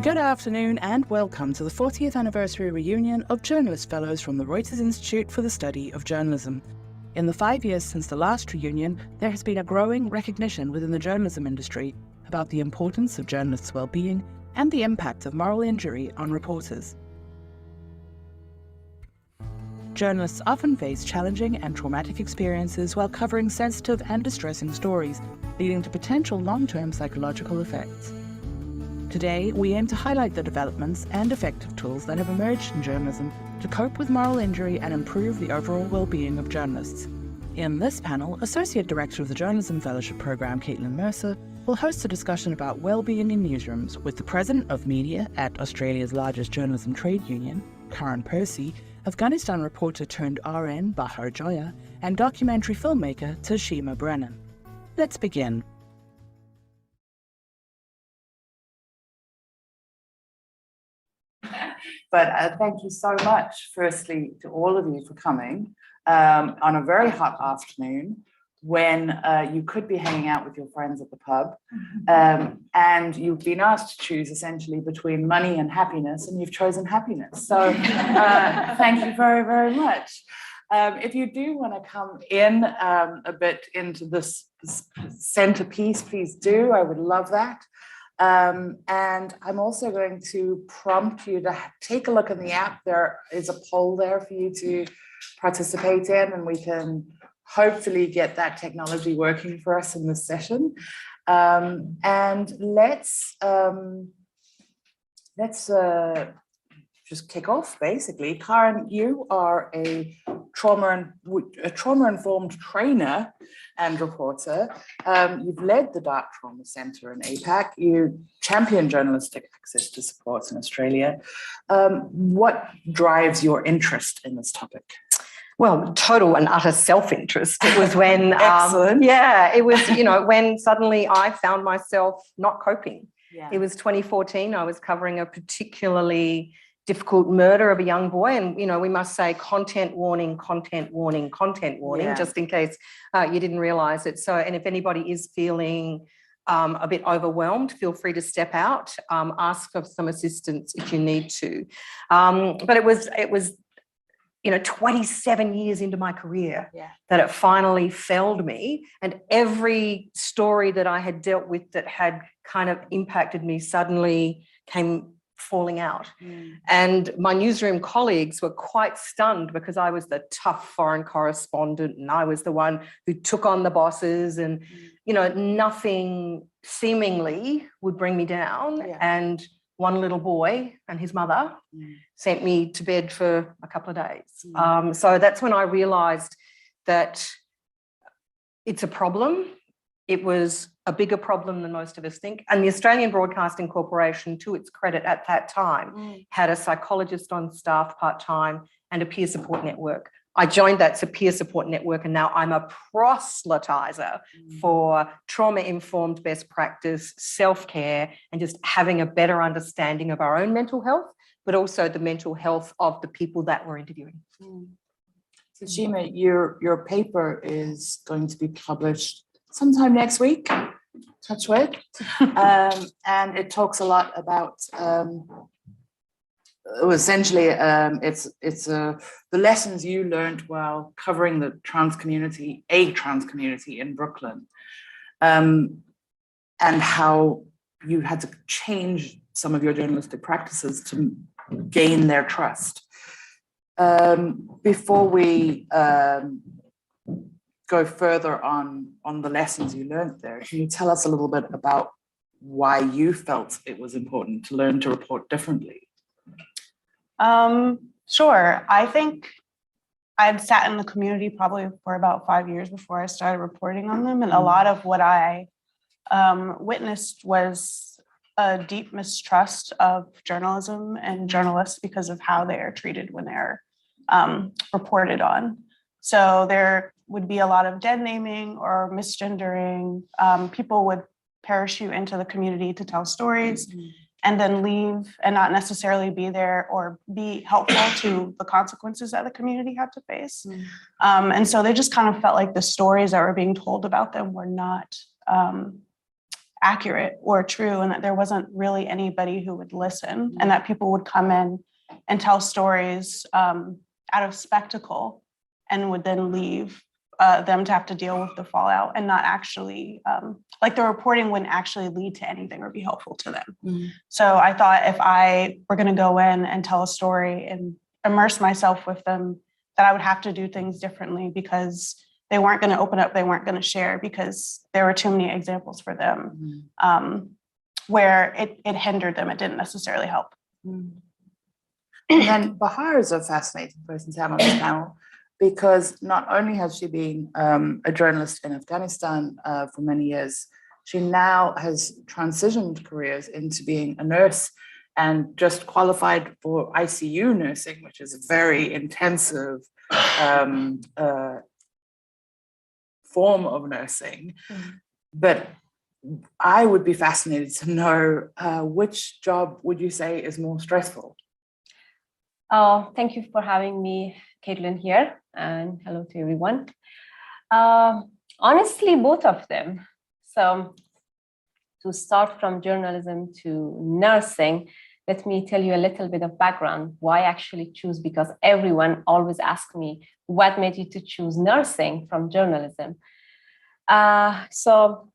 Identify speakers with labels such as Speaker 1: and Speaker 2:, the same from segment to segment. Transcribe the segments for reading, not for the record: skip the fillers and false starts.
Speaker 1: Good afternoon and welcome to the 40th anniversary reunion of Journalist Fellows from the Reuters Institute for the Study of Journalism. In the 5 years since the last reunion, there has been a growing recognition within the journalism industry about the importance of journalists' well-being and the impact of moral injury on reporters. Journalists often face challenging and traumatic experiences while covering sensitive and distressing stories, leading to potential long-term psychological effects. Today, we aim to highlight the developments and effective tools that have emerged in journalism to cope with moral injury and improve the overall well-being of journalists. In this panel, Associate Director of the Journalism Fellowship Programme, Caithlin Mercer, will host a discussion about well-being in newsrooms with the President of Media at Australia's largest journalism trade union, Percy, Afghanistan reporter turned RN Bahaar Joya, and documentary filmmaker Shima Brennen. Let's begin.
Speaker 2: But thank you so much, firstly, to all of you for coming on a very hot afternoon when you could be hanging out with your friends at the pub, and you've been asked to choose essentially between money and happiness, and you've chosen happiness. So thank you very, very much. If you do want to come in a bit into this centerpiece, please do. I would love that. And I'm also going to prompt you to take a look in the app. There is a poll there for you to participate in, and we can hopefully get that technology working for us in this session. And let's just kick off, basically. Karen, you are a trauma-informed trainer and reporter. You've led the Dark Trauma Centre in APAC. You champion journalistic access to support in Australia. What drives your interest in this topic?
Speaker 3: Well, total and utter self-interest. It was when,
Speaker 2: Excellent.
Speaker 3: it was, when suddenly I found myself not coping.
Speaker 2: Yeah.
Speaker 3: It was 2014. I was covering a particularly difficult murder of a young boy. And, we must say content warning,
Speaker 2: Yeah.
Speaker 3: just in case you didn't realise it. So, and if anybody is feeling a bit overwhelmed, feel free to step out, ask for some assistance if you need to. But it was 27 years into my career that it finally felled me, and every story that I had dealt with that had kind of impacted me suddenly came falling out. And my newsroom colleagues were quite stunned because I was the tough foreign correspondent and I was the one who took on the bosses, and nothing seemingly would bring me down. And one little boy and his mother sent me to bed for a couple of days. So that's when I realised that it's a problem. It was a bigger problem than most of us think. And the Australian Broadcasting Corporation, to its credit at that time, had a psychologist on staff part-time and a peer support network. I joined that peer support network, and now I'm a proselytizer for trauma-informed best practice, self-care, and just having a better understanding of our own mental health, but also the mental health of the people that we're interviewing.
Speaker 2: So Shima, your paper is going to be published sometime next week, touch wood, and it talks a lot about essentially it's the lessons you learned while covering the trans community in Brooklyn, and how you had to change some of your journalistic practices to gain their trust. Before we go further on the lessons you learned there, can you tell us a little bit about why you felt it was important to learn to report differently?
Speaker 4: Sure. I think I'd sat in the community probably for about 5 years before I started reporting on them. And a lot of what I witnessed was a deep mistrust of journalism and journalists because of how they are treated when they're reported on. So there would be a lot of dead naming or misgendering. People would parachute into the community to tell stories and then leave and not necessarily be there or be helpful to the consequences that the community had to face. And so they just kind of felt like the stories that were being told about them were not accurate or true, and that there wasn't really anybody who would listen, and that people would come in and tell stories out of spectacle and would then leave, them to have to deal with the fallout and not actually, like the reporting wouldn't actually lead to anything or be helpful to them. So I thought if I were going to go in and tell a story and immerse myself with them, that I would have to do things differently, because they weren't going to open up, they weren't going to share, because there were too many examples for them where it hindered them. It didn't necessarily help.
Speaker 2: And then Bahaar is a fascinating person to have on this panel, because not only has she been a journalist in Afghanistan for many years, she now has transitioned careers into being a nurse and just qualified for ICU nursing, which is a very intensive form of nursing. But I would be fascinated to know which job would you say is more stressful?
Speaker 5: Oh, thank you for having me, Caithlin, here, and hello to everyone. Honestly, both of them. So to start from journalism to nursing, let me tell you a little bit of background, why I actually choose, because everyone always asks me, what made you to choose nursing from journalism? So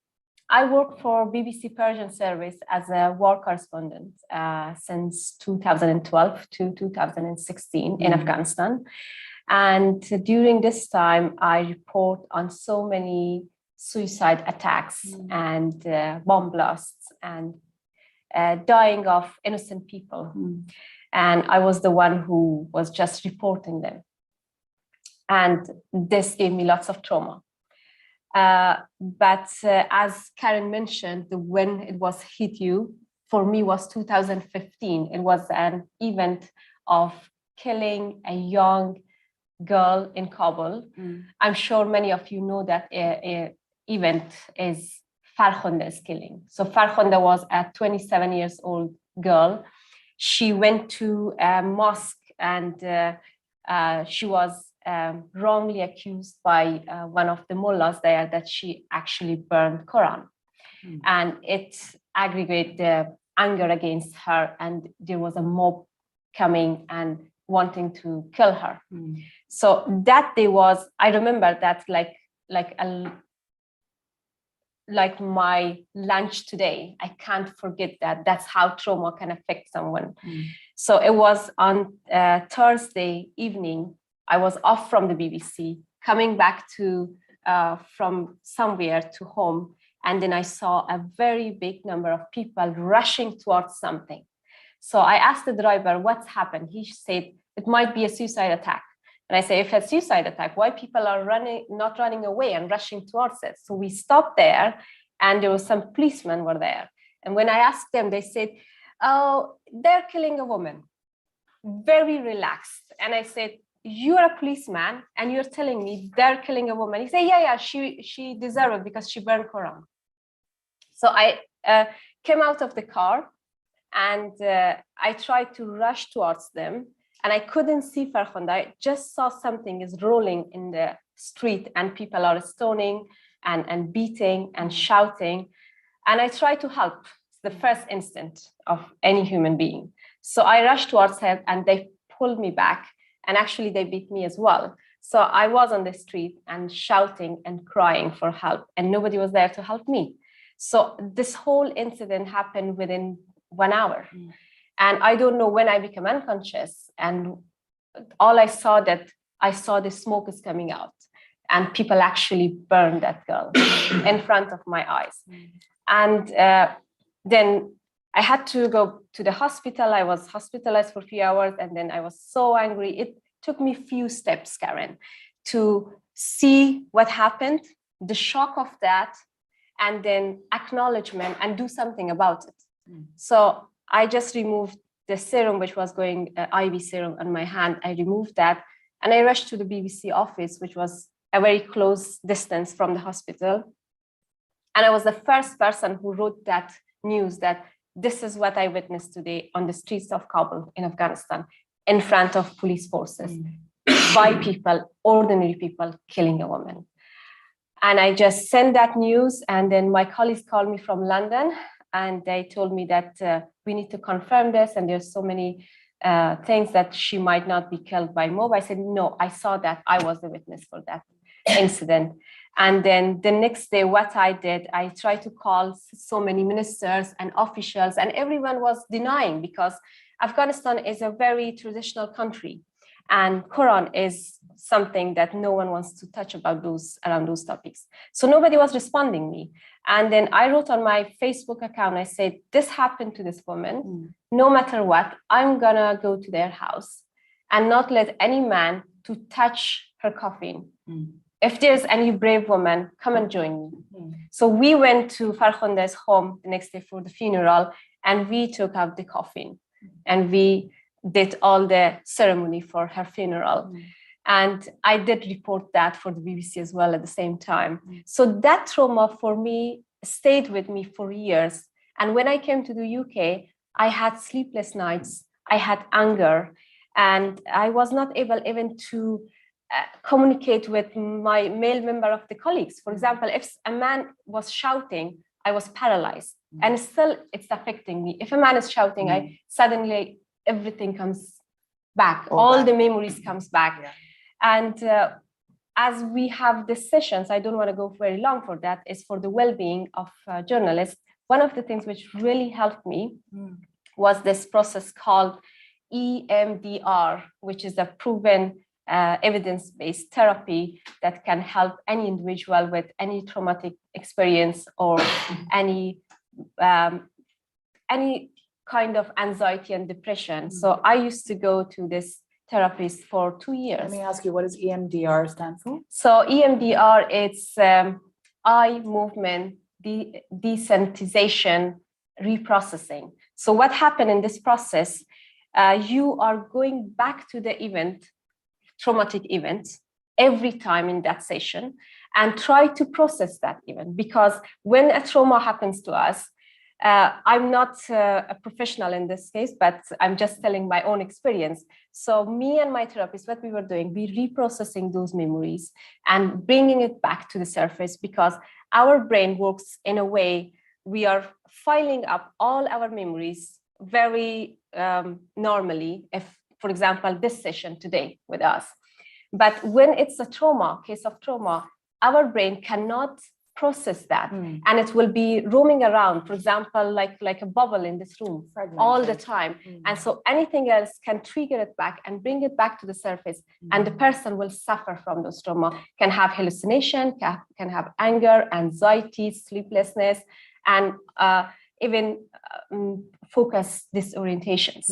Speaker 5: I work for BBC Persian service as a war correspondent since 2012 to 2016 in Afghanistan. And during this time, I report on so many suicide attacks and bomb blasts and dying of innocent people. And I was the one who was just reporting them. And this gave me lots of trauma. But as Karen mentioned, when it was hit you, for me was 2015. It was an event of killing a young girl in Kabul. I'm sure many of you know that event is Farkhonda's killing. So Farkhonda was a 27 years old girl. She went to a mosque and she was wrongly accused by one of the mullahs there that she actually burned Quran. And it aggravated the anger against her, and there was a mob coming and wanting to kill her. So that day was, I remember that like my lunch today. I can't forget that. That's how trauma can affect someone. So it was on Thursday evening. I was off from the BBC, coming back to from somewhere to home. And then I saw a very big number of people rushing towards something. So I asked the driver, what's happened? He said, it might be a suicide attack. And I say, if it's a suicide attack, why people are not running away and rushing towards it? So we stopped there, and there was some policemen were there. And when I asked them, they said, oh, they're killing a woman. Very relaxed. And I said, you're a policeman and you're telling me they're killing a woman. He said, yeah, she deserved it because she burned Quran. So I came out of the car and I tried to rush towards them, and I couldn't see Farkhonda. I just saw something is rolling in the street and people are stoning and beating and shouting. And I tried to help. It's the first instinct of any human being. So I rushed towards him and they pulled me back, and actually they beat me as well. So I was on the street and shouting and crying for help, and nobody was there to help me. So this whole incident happened within 1 hour. And I don't know when I became unconscious, and all I saw the smoke is coming out, and people actually burned that girl in front of my eyes. And then I had to go to the hospital. I was hospitalized for a few hours, and then I was so angry. It took me a few steps, Karen, to see what happened, the shock of that, and then acknowledgement and do something about it. So I just removed the serum, which was going IV serum on my hand. I removed that, and I rushed to the BBC office, which was a very close distance from the hospital. And I was the first person who wrote that news that this is what I witnessed today on the streets of Kabul in Afghanistan, in front of police forces, by people, ordinary people killing a woman. And I just sent that news, and then my colleagues called me from London, and they told me that we need to confirm this, and there's so many things that she might not be killed by mob. I said, no, I saw that. I was the witness for that incident. And then the next day, what I did, I tried to call so many ministers and officials, and everyone was denying, because Afghanistan is a very traditional country, and Quran is something that no one wants to touch around those topics. So nobody was responding me. And then I wrote on my Facebook account, I said, this happened to this woman. No matter what, I'm gonna go to their house and not let any man to touch her coffin. If there's any brave woman, come and join me. So we went to Farkhonda's home the next day for the funeral, and we took out the coffin, and we did all the ceremony for her funeral. And I did report that for the BBC as well at the same time. So that trauma for me stayed with me for years. And when I came to the UK, I had sleepless nights, I had anger, and I was not able even to communicate with my male member of the colleagues. For example, if a man was shouting, I was paralyzed, and still it's affecting me. If a man is shouting, I suddenly everything comes back, all the memories comes back. And as we have these sessions, I don't want to go very long for that, is for the well-being of journalists. One of the things which really helped me was this process called EMDR, which is a proven evidence-based therapy that can help any individual with any traumatic experience or any kind of anxiety and depression. So I used to go to this therapist for 2 years.
Speaker 2: Let me ask you, what does EMDR stand for?
Speaker 5: So EMDR, it's eye movement desensitization reprocessing. So what happened in this process, you are going back to the event, traumatic event, every time in that session, and try to process that event. Because when a trauma happens to us, I'm not a professional in this case, but I'm just telling my own experience. So me and my therapist, what we were doing, we reprocessing those memories and bringing it back to the surface, because our brain works in a way, we are filing up all our memories very normally, if, for example, this session today with us. But when it's a trauma, case of trauma, our brain cannot process that, and it will be roaming around, for example, like a bubble in this room all the time. And so anything else can trigger it back and bring it back to the surface, and the person will suffer from those trauma, can have hallucination, can have anger, anxiety, sleeplessness, and even focus disorientations.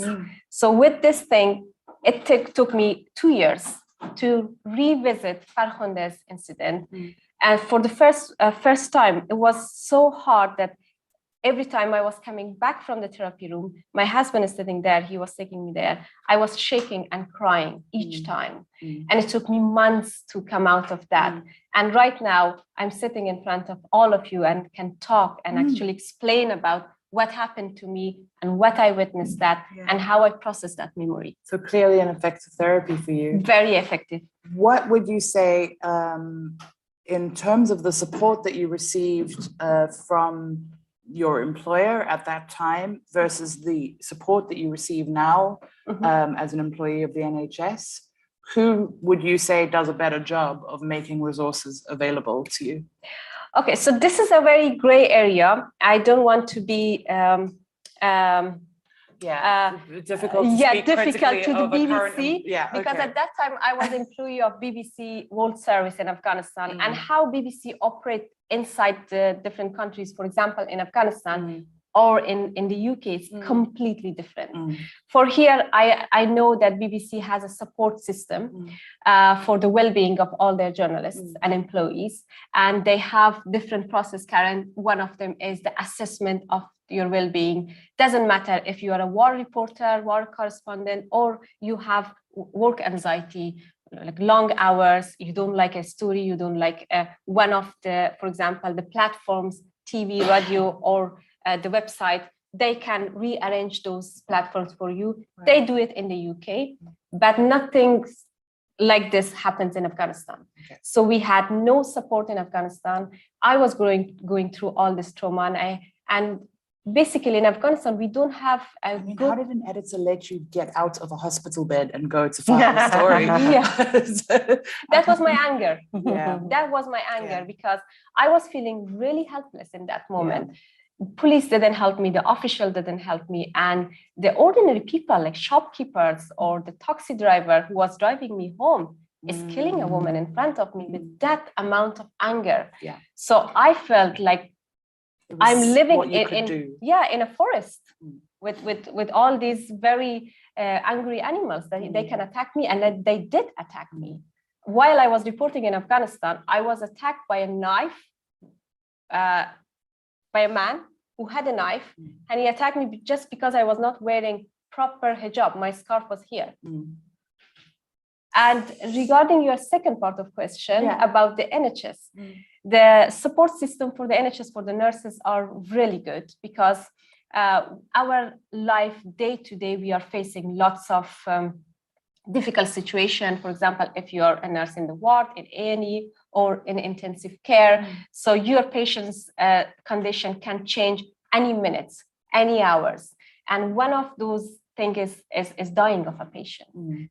Speaker 5: So with this thing, it took me 2 years to revisit Farkhonda's incident. And for the first time, it was so hard that every time I was coming back from the therapy room, my husband is sitting there, he was taking me there. I was shaking and crying each time. And it took me months to come out of that. And right now, I'm sitting in front of all of you and can talk and actually explain about what happened to me and what I witnessed that and how I processed that memory.
Speaker 2: So clearly an effective therapy for you.
Speaker 5: Very effective.
Speaker 2: What would you say in terms of the support that you received from your employer at that time versus the support that you receive now as an employee of the NHS? Who would you say does a better job of making resources available to you?
Speaker 5: Okay, so this is a very gray area. I don't want to be
Speaker 2: difficult to speak
Speaker 5: difficult to the
Speaker 2: of a
Speaker 5: BBC,
Speaker 2: current,
Speaker 5: because at that time I was employee of BBC World Service in Afghanistan, and how BBC operate inside the different countries, for example, in Afghanistan or in the UK, it's completely different. For here, I know that BBC has a support system for the well-being of all their journalists and employees, and they have different process, Karen. One of them is the assessment of your well-being. Doesn't matter if you are a war reporter, war correspondent, or you have work anxiety, like long hours, you don't like a story, you don't like one of the, for example, the platforms, TV, radio, or the website, they can rearrange those platforms for you. They do it in the UK, but nothing like this happens in Afghanistan.
Speaker 2: Okay.
Speaker 5: So we had no support in Afghanistan. I was going through all this trauma, and basically in Afghanistan we don't have a
Speaker 2: I mean,
Speaker 5: good.
Speaker 2: how did an editor let you get out of a hospital bed and go to find a story?
Speaker 5: That was my anger.
Speaker 2: Yeah.
Speaker 5: That was my anger,
Speaker 2: Yeah.
Speaker 5: because I was feeling really helpless in that moment. Police didn't help me, the official didn't help me, and the ordinary people like shopkeepers or the taxi driver who was driving me home is killing a woman in front of me with that amount of anger.
Speaker 2: Yeah.
Speaker 5: So I felt like I'm living in a forest with all these very angry animals that they can attack me, and that they did attack me. While I was reporting in Afghanistan, I was attacked by a knife, by a man who had a knife, and he attacked me just because I was not wearing proper hijab. My scarf was here. And regarding your second part of question about the NHS, the support system for the NHS for the nurses are really good, because our life day to day, we are facing lots of difficult situation. For example, if you're a nurse in the ward, in A&E, or in intensive care, so your patient's condition can change any minutes, any hours. And one of those things is dying of a patient,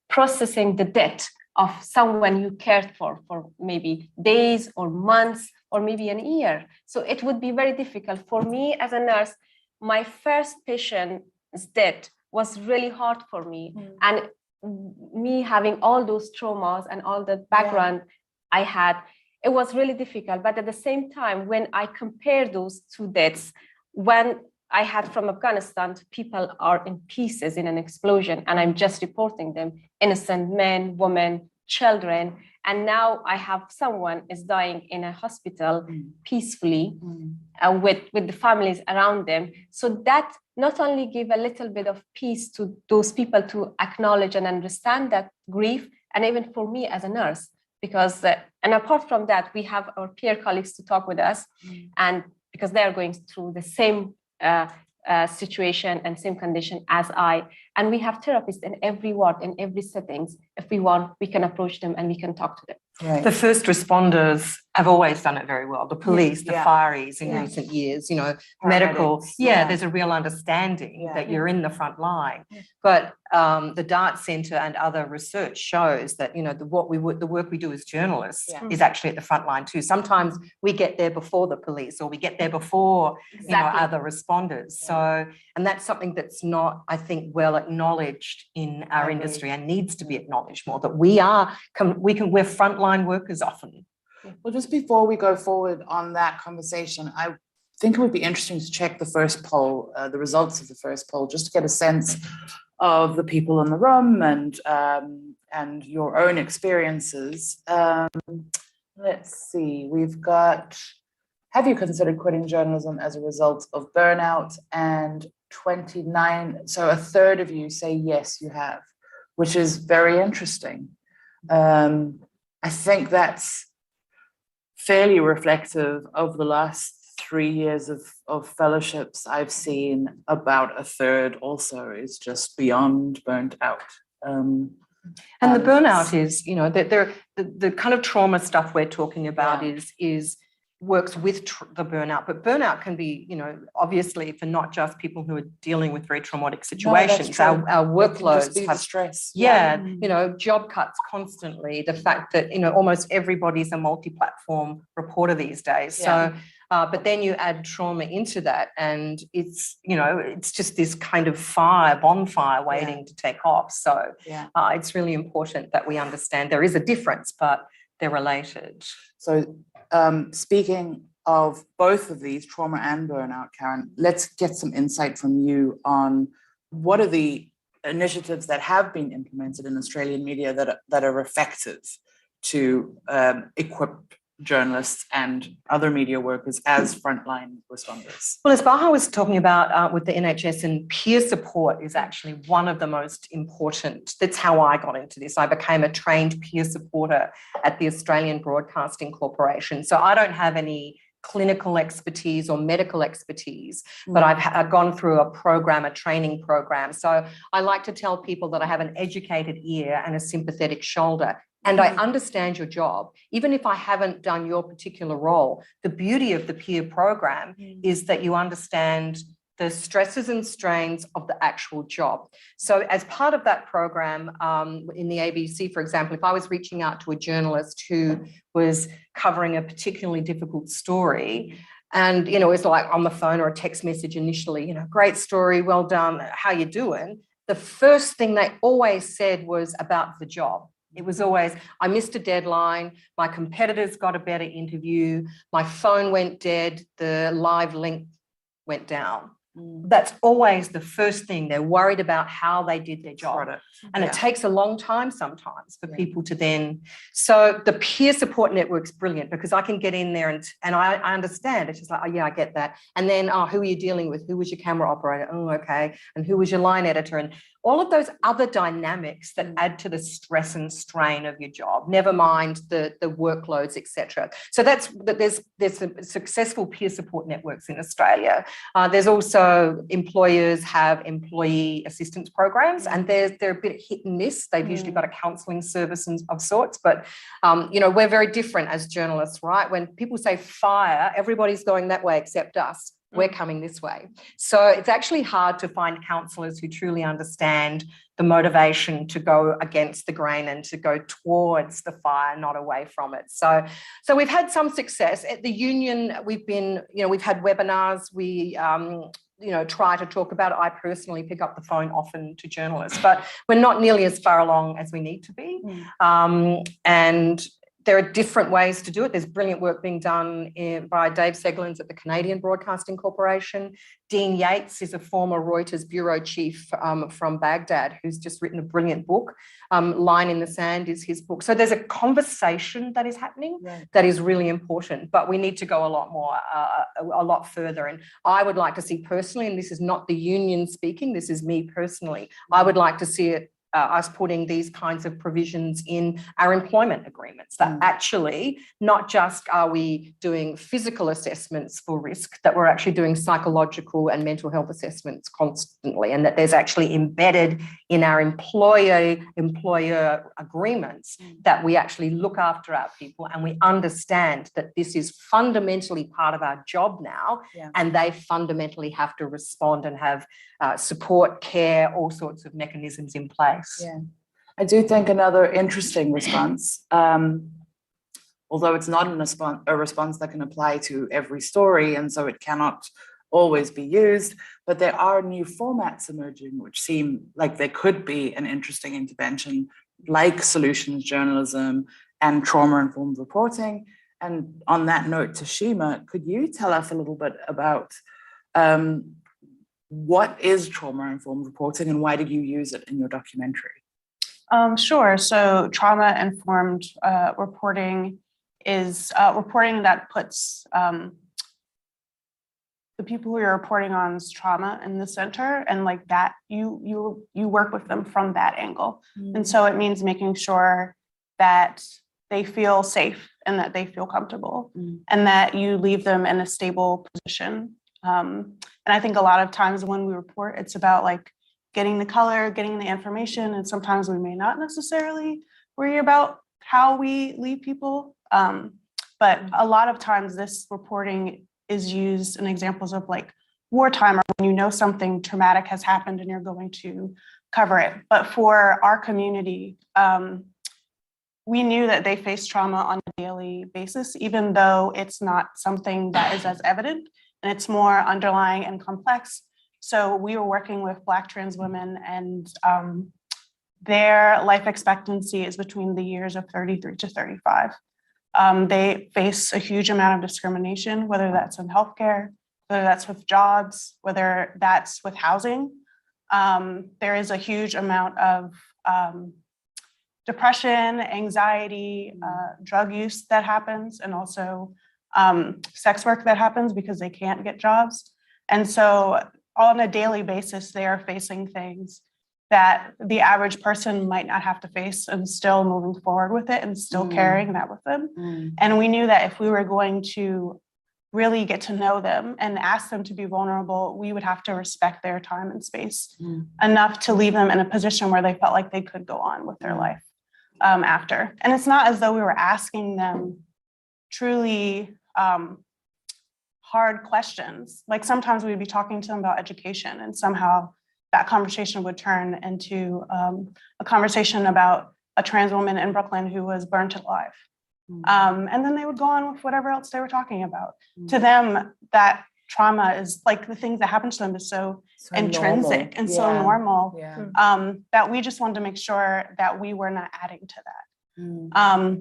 Speaker 5: processing the death of someone you cared for maybe days or months or maybe an year. So it would be very difficult for me as a nurse. My first patient's death was really hard for me, and me having all those traumas and all the background I had, it was really difficult. But at the same time, when I compare those two deaths, when I had from Afghanistan, people are in pieces in an explosion, and I'm just reporting them, innocent men, women, children. And now I have someone is dying in a hospital peacefully with the families around them. So that not only give a little bit of peace to those people to acknowledge and understand that grief, and even for me as a nurse, because, and apart from that, we have our peer colleagues to talk with us, and because they are going through the same situation and same condition as I, and we have therapists in every ward, in every settings. If we want, we can approach them and we can talk to them.
Speaker 2: Right.
Speaker 3: The first responders have always done it very well. The police, the fireys in recent years, you know, medical. There's a real understanding that you're in the front line. But the Dart Centre and other research shows that, you know, the work we do as journalists is actually at the front line too. Sometimes we get there before the police, or we get there before you know, other responders. So, and that's something that's not, I think, well acknowledged in our industry, and needs to be acknowledged more. That we're frontline workers often.
Speaker 2: Well, just before we go forward on that conversation, I think it would be interesting to check the first poll, the results of the first poll, just to get a sense of the people in the room and your own experiences. Let's see, we've got, have you considered quitting journalism as a result of burnout? And 29, so a third of you say yes, you have, which is very interesting. I think that's fairly reflective of the last 3 years of fellowships I've seen. About a third also is just beyond burnt out.
Speaker 3: And the burnout is, you know, the kind of trauma stuff we're talking about is works with the burnout, but burnout can be, you know, obviously for not just people who are dealing with very traumatic situations. Our workloads have stress. You know, job cuts constantly. The fact that, you know, almost everybody's a multi-platform reporter these days. So, but then you add trauma into that, and it's, you know, it's just this kind of bonfire waiting to take off. So it's really important that we understand there is a difference, but they're related.
Speaker 2: So speaking of both of these, trauma and burnout, Karen, let's get some insight from you on what are the initiatives that have been implemented in Australian media that are effective to equip journalists and other media workers as frontline responders.
Speaker 3: Well, as Bahaar was talking about with the NHS, and peer support is actually one of the most important. That's how I got into this. I became a trained peer supporter at the Australian Broadcasting Corporation. So I don't have any clinical expertise or medical expertise, but I've gone through a training program. So I like to tell people that I have an educated ear and a sympathetic shoulder and I understand your job, even if I haven't done your particular role. The beauty of the peer program is that you understand the stresses and strains of the actual job. So as part of that program in the ABC, for example, if I was reaching out to a journalist who was covering a particularly difficult story, and, you know, it's like on the phone or a text message initially, you know, great story, well done, how you doing? The first thing they always said was about the job. It was always, I missed a deadline, my competitors got a better interview, my phone went dead, the live link went down. That's always the first thing. They're worried about how they did their job. And it takes a long time sometimes for people to then. So the peer support network's brilliant because I can get in there and I understand. It's just like, oh, yeah, I get that. And then, oh, who are you dealing with? Who was your camera operator? Oh, okay. And who was your line editor? And all of those other dynamics that add to the stress and strain of your job, never mind the workloads, etc. So there's some successful peer support networks in Australia. There's also employers have employee assistance programs, and they're a bit hit and miss. They've usually got a counselling service of sorts, but you know, we're very different as journalists, right? When people say fire, everybody's going that way except us. We're coming this way. So it's actually hard to find counsellors who truly understand the motivation to go against the grain and to go towards the fire, not away from it. So we've had some success. At the union, we've had webinars. We try to talk about it. I personally pick up the phone often to journalists, but we're not nearly as far along as we need to be. And there are different ways to do it. There's brilliant work being done by Dave Seglins at the Canadian Broadcasting Corporation. Dean Yates is a former Reuters bureau chief from Baghdad who's just written a brilliant book. Line in the Sand is his book. So there's a conversation that is happening that is really important, but we need to go a lot further. And I would like to see personally, and this is not the union speaking, this is me personally, I would like to see it us putting these kinds of provisions in our employment agreements, that actually not just are we doing physical assessments for risk, that we're actually doing psychological and mental health assessments constantly, and that there's actually embedded in our employer agreements that we actually look after our people and we understand that this is fundamentally part of our job now, and they fundamentally have to respond and have support, care, all sorts of mechanisms in place.
Speaker 2: Yeah, I do think another interesting response, although it's not a response that can apply to every story, and so it cannot always be used, but there are new formats emerging which seem like they could be an interesting intervention, like solutions journalism and trauma-informed reporting. And on that note, to Shima, could you tell us a little bit about what is trauma-informed reporting and why did you use it in your documentary?
Speaker 4: Sure. So trauma-informed reporting is reporting that puts the people who you're reporting on's trauma in the center, and like that you work with them from that angle. And so it means making sure that they feel safe and that they feel comfortable and that you leave them in a stable position. And I think a lot of times when we report, it's about like getting the color, getting the information, and sometimes we may not necessarily worry about how we leave people. But a lot of times this reporting is used in examples of like wartime, or when you know something traumatic has happened and you're going to cover it. But for our community, we knew that they face trauma on a daily basis, even though it's not something that is as evident. And it's more underlying and complex. So we were working with Black trans women, and their life expectancy is between the years of 33 to 35. They face a huge amount of discrimination, whether that's in healthcare, whether that's with jobs, whether that's with housing. There is a huge amount of depression, anxiety, drug use that happens, and also sex work that happens because they can't get jobs. And so on a daily basis, they are facing things that the average person might not have to face, and still moving forward with it and still carrying that with them. And we knew that if we were going to really get to know them and ask them to be vulnerable, we would have to respect their time and space enough to leave them in a position where they felt like they could go on with their life. after. And it's not as though we were asking them truly hard questions. Like sometimes we'd be talking to them about education, and somehow that conversation would turn into a conversation about a trans woman in Brooklyn who was burnt alive. And then they would go on with whatever else they were talking about. To them, that trauma is like the things that happen to them is so intrinsic and so normal that we just wanted to make sure that we were not adding to that.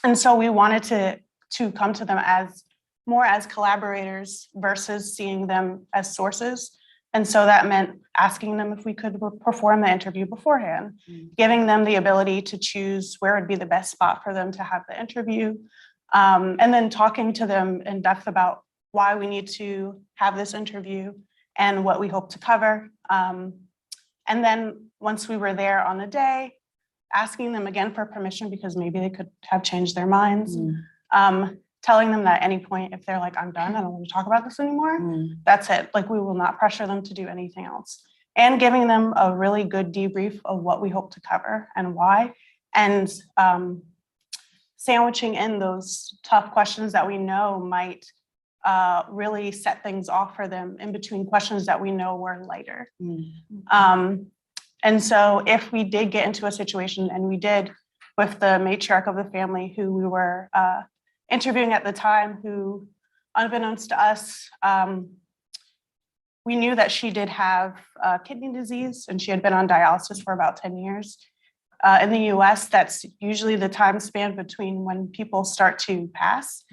Speaker 4: And so we wanted to come to them as more as collaborators versus seeing them as sources. And so that meant asking them if we could perform the interview beforehand, giving them the ability to choose where would be the best spot for them to have the interview, and then talking to them in depth about why we need to have this interview and what we hope to cover. And then once we were there on the day, asking them again for permission because maybe they could have changed their minds. Telling them that at any point, if they're like, I'm done, I don't want to talk about this anymore, that's it. Like, we will not pressure them to do anything else. And giving them a really good debrief of what we hope to cover and why. And sandwiching in those tough questions that we know might really set things off for them in between questions that we know were lighter. And so if we did get into a situation, and we did with the matriarch of the family who we were interviewing at the time, who, unbeknownst to us, we knew that she did have kidney disease, and she had been on dialysis for about 10 years. In the US, that's usually the time span between when people start to pass.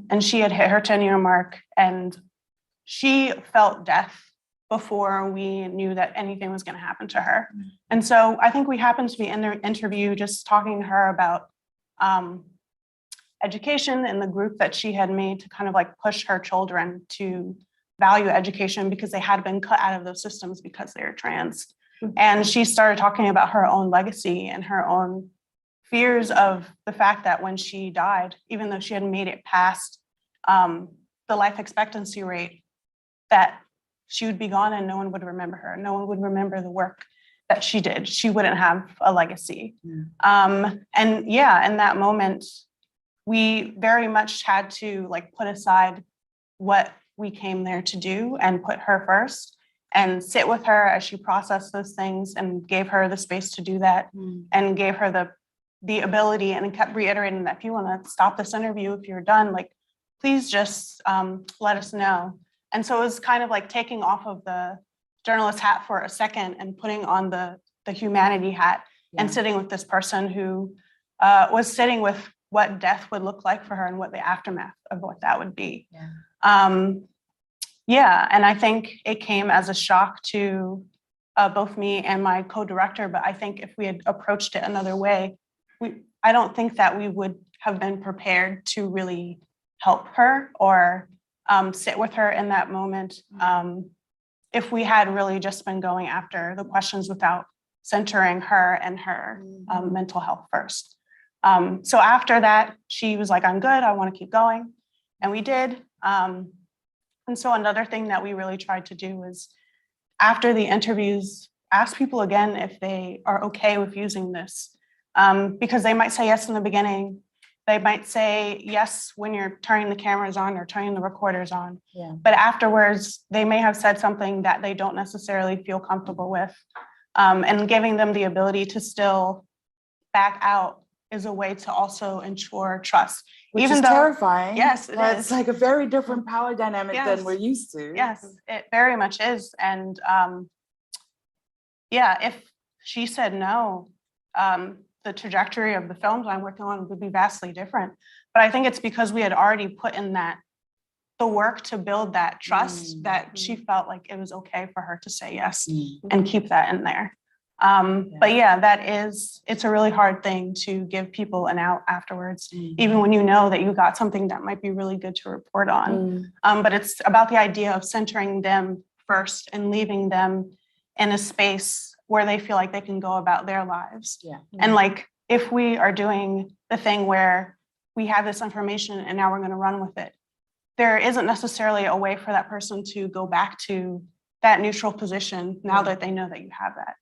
Speaker 4: And she had hit her 10-year mark, and she felt death before we knew that anything was going to happen to her. And so I think we happened to be in the interview just talking to her about education and the group that she had made to kind of like push her children to value education because they had been cut out of those systems because they were trans. And she started talking about her own legacy and her own fears of the fact that when she died, even though she had made it past the life expectancy rate, that she would be gone and no one would remember her. No one would remember the work that she did. She wouldn't have a legacy. And yeah, in that moment, we very much had to like put aside what we came there to do and put her first and sit with her as she processed those things, and gave her the space to do that, and gave her the ability, and kept reiterating that if you want to stop this interview, if you're done, like, please just let us know. And so it was kind of like taking off of the journalist hat for a second and putting on the humanity hat, and sitting with this person who was sitting with what death would look like for her and what the aftermath of what that would be. And I think it came as a shock to both me and my co-director, but I think if we had approached it another way, I don't think that we would have been prepared to really help her or sit with her in that moment if we had really just been going after the questions without centering her and her mental health first. So after that, she was like, I'm good, I want to keep going. And we did. And so another thing that we really tried to do was, after the interviews, ask people again if they are okay with using this. Because they might say yes in the beginning. They might say yes when you're turning the cameras on or turning the recorders on. But afterwards, they may have said something that they don't necessarily feel comfortable with. And giving them the ability to still back out is a way to also ensure trust.
Speaker 2: Which
Speaker 4: even
Speaker 2: is
Speaker 4: though
Speaker 2: terrifying.
Speaker 4: Yes, it
Speaker 2: It's
Speaker 4: is.
Speaker 2: like a very different power dynamic than we're used to.
Speaker 4: Yes, it very much is. And if she said no, the trajectory of the films I'm working on would be vastly different. But I think it's because we had already put in the work to build that trust that she felt like it was okay for her to say yes and keep that in there. But yeah, it's a really hard thing to give people an out afterwards, even when you know that you got something that might be really good to report on. But it's about the idea of centering them first and leaving them in a space where they feel like they can go about their lives. And like, if we are doing the thing where we have this information and now we're going to run with it, there isn't necessarily a way for that person to go back to that neutral position now that they know that you have that.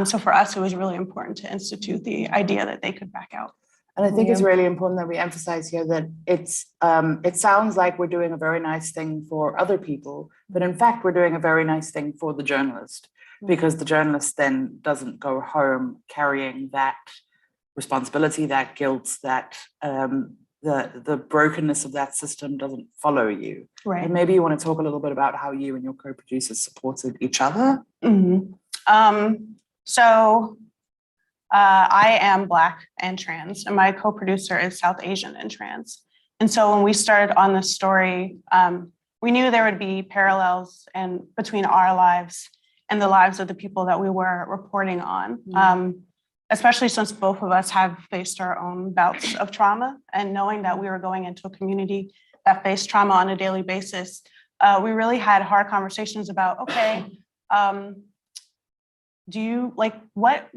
Speaker 4: So for us, it was really important to institute the idea that they could back out.
Speaker 2: And I think it's really important that we emphasize here that it sounds like we're doing a very nice thing for other people, but in fact, we're doing a very nice thing for the journalist, because the journalist then doesn't go home carrying that responsibility, that guilt, that the brokenness of that system doesn't follow you.
Speaker 4: Right.
Speaker 2: And maybe you want to talk a little bit about how you and your co-producers supported each other.
Speaker 4: I am Black and trans, and my co-producer is South Asian and trans. And so when we started on this story, we knew there would be parallels between our lives and the lives of the people that we were reporting on, especially since both of us have faced our own bouts of trauma. And knowing that we were going into a community that faced trauma on a daily basis, we really had hard conversations about, okay, do you like what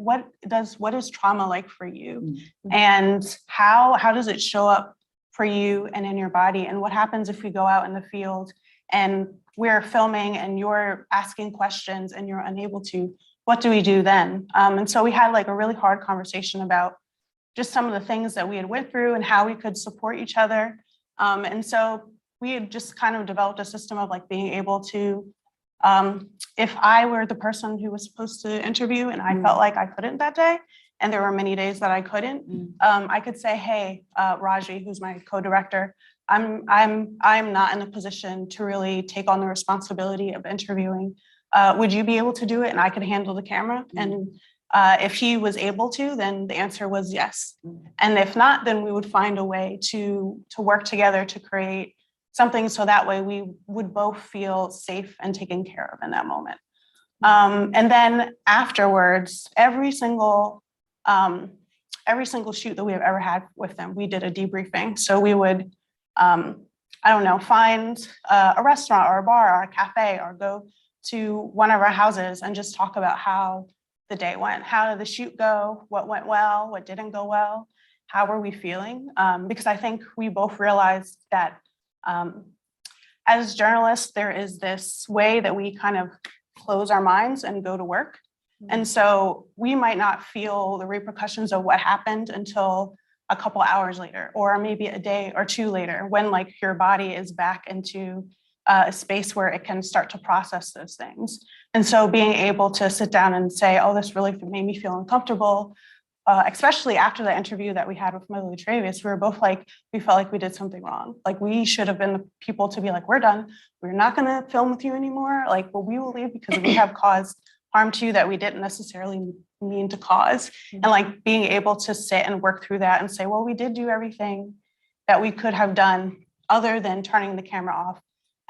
Speaker 4: is trauma like for you, and how does it show up for you and in your body, and what happens if we go out in the field and we're filming and you're asking questions and you're unable to, what do we do then? And so we had like a really hard conversation about just some of the things that we had went through and how we could support each other. And so we had just kind of developed a system of like being able to, if I were the person who was supposed to interview and I felt like I couldn't that day, and there were many days that I couldn't, I could say, hey, Raji, who's my co-director, I'm not in a position to really take on the responsibility of interviewing. Would you be able to do it? And I could handle the camera. And if he was able to, then the answer was yes. And if not, then we would find a way to work together to create something so that way we would both feel safe and taken care of in that moment. And then afterwards, every single shoot that we have ever had with them, we did a debriefing. So we would, find a restaurant or a bar or a cafe or go to one of our houses and just talk about how the day went. How did the shoot go? What went well? What didn't go well? How were we feeling? Because I think we both realized that as journalists, there is this way that we kind of close our minds and go to work. And so we might not feel the repercussions of what happened until a couple hours later, or maybe a day or two later, when like your body is back into a space where it can start to process those things. And so being able to sit down and say, oh, this really made me feel uncomfortable, especially after the interview that we had with Millie Travis, we were both like, we felt like we did something wrong. Like we should have been the people to be like, we're done. We're not gonna film with you anymore. Like, well, we will leave because we have caused harm to you that we didn't necessarily mean to cause. And like being able to sit and work through that and say, well, we did do everything that we could have done other than turning the camera off.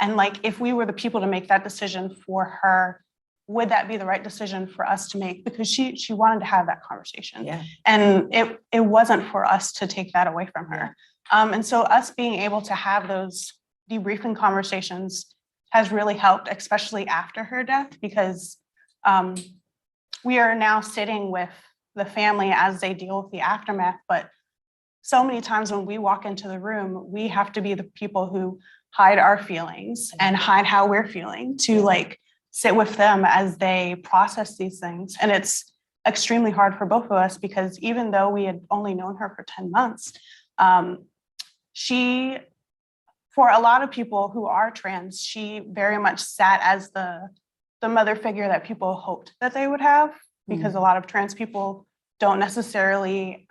Speaker 4: And like, if we were the people to make that decision for her, would that be the right decision for us to make? Because she wanted to have that conversation. Yeah. And it wasn't for us to take that away from her. And so us being able to have those debriefing conversations has really helped, especially after her death, because we are now sitting with the family as they deal with the aftermath. But so many times when we walk into the room, we have to be the people who hide our feelings and hide how we're feeling to like sit with them as they process these things. And it's extremely hard for both of us because even though we had only known her for 10 months, she, for a lot of people who are trans, she very much sat as the mother figure that people hoped that they would have, because a lot of trans people don't necessarily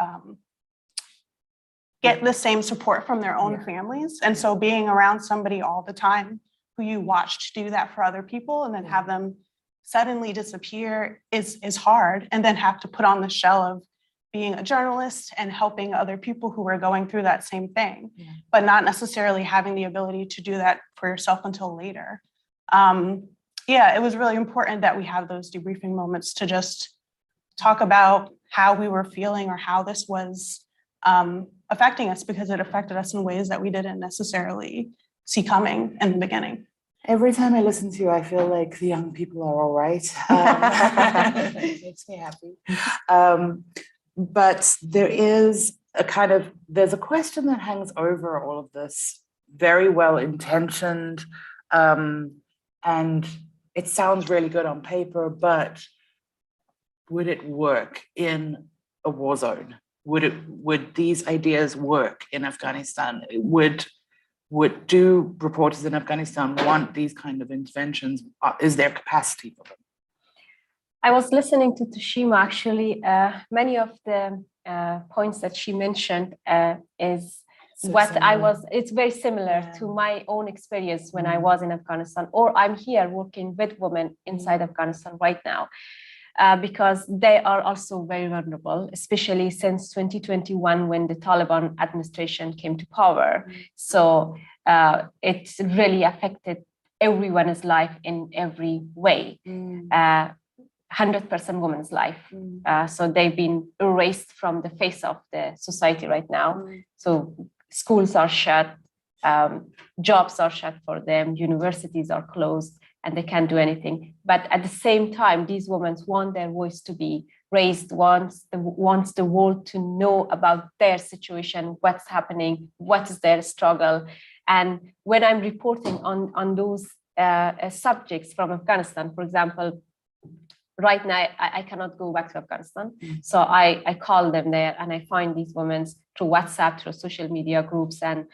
Speaker 4: get the same support from their own families. And so being around somebody all the time who you watched do that for other people and then have them suddenly disappear is hard, and then have to put on the shell of being a journalist and helping other people who were going through that same thing, but not necessarily having the ability to do that for yourself until later. It was really important that we have those debriefing moments to just talk about how we were feeling or how this was affecting us, because it affected us in ways that we didn't necessarily see coming in the beginning.
Speaker 2: Every time I listen to you, I feel like the young people are all right. It makes me happy. But there's a question that hangs over all of this, very well intentioned, and it sounds really good on paper, but would it work in a war zone? Would these ideas work in Afghanistan? Do reporters in Afghanistan want these kind of interventions? Is there capacity for them?
Speaker 5: I was listening to Shima, actually. Many of the points that she mentioned is
Speaker 2: So
Speaker 5: what
Speaker 2: similar.
Speaker 5: I was, it's very similar to my own experience when I was in Afghanistan, or I'm here working with women inside Afghanistan right now, because they are also very vulnerable, especially since 2021 when the Taliban administration came to power. So it really affected everyone's life in every way. 100% women's life. So they've been erased from the face of the society right now. So schools are shut, jobs are shut for them, universities are closed, and they can't do anything. But at the same time, these women want their voice to be raised, wants the world to know about their situation, what's happening, what is their struggle. And when I'm reporting on those subjects from Afghanistan, for example, right now, I cannot go back to Afghanistan. So I call them there and I find these women through WhatsApp, through social media groups, and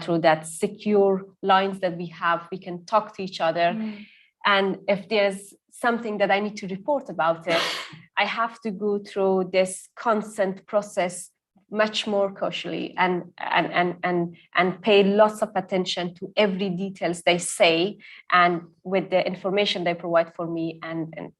Speaker 5: through that secure lines that we have. We can talk to each other. And if there's something that I need to report about it, I have to go through this consent process much more cautiously and pay lots of attention to every details they say, and with the information they provide for me and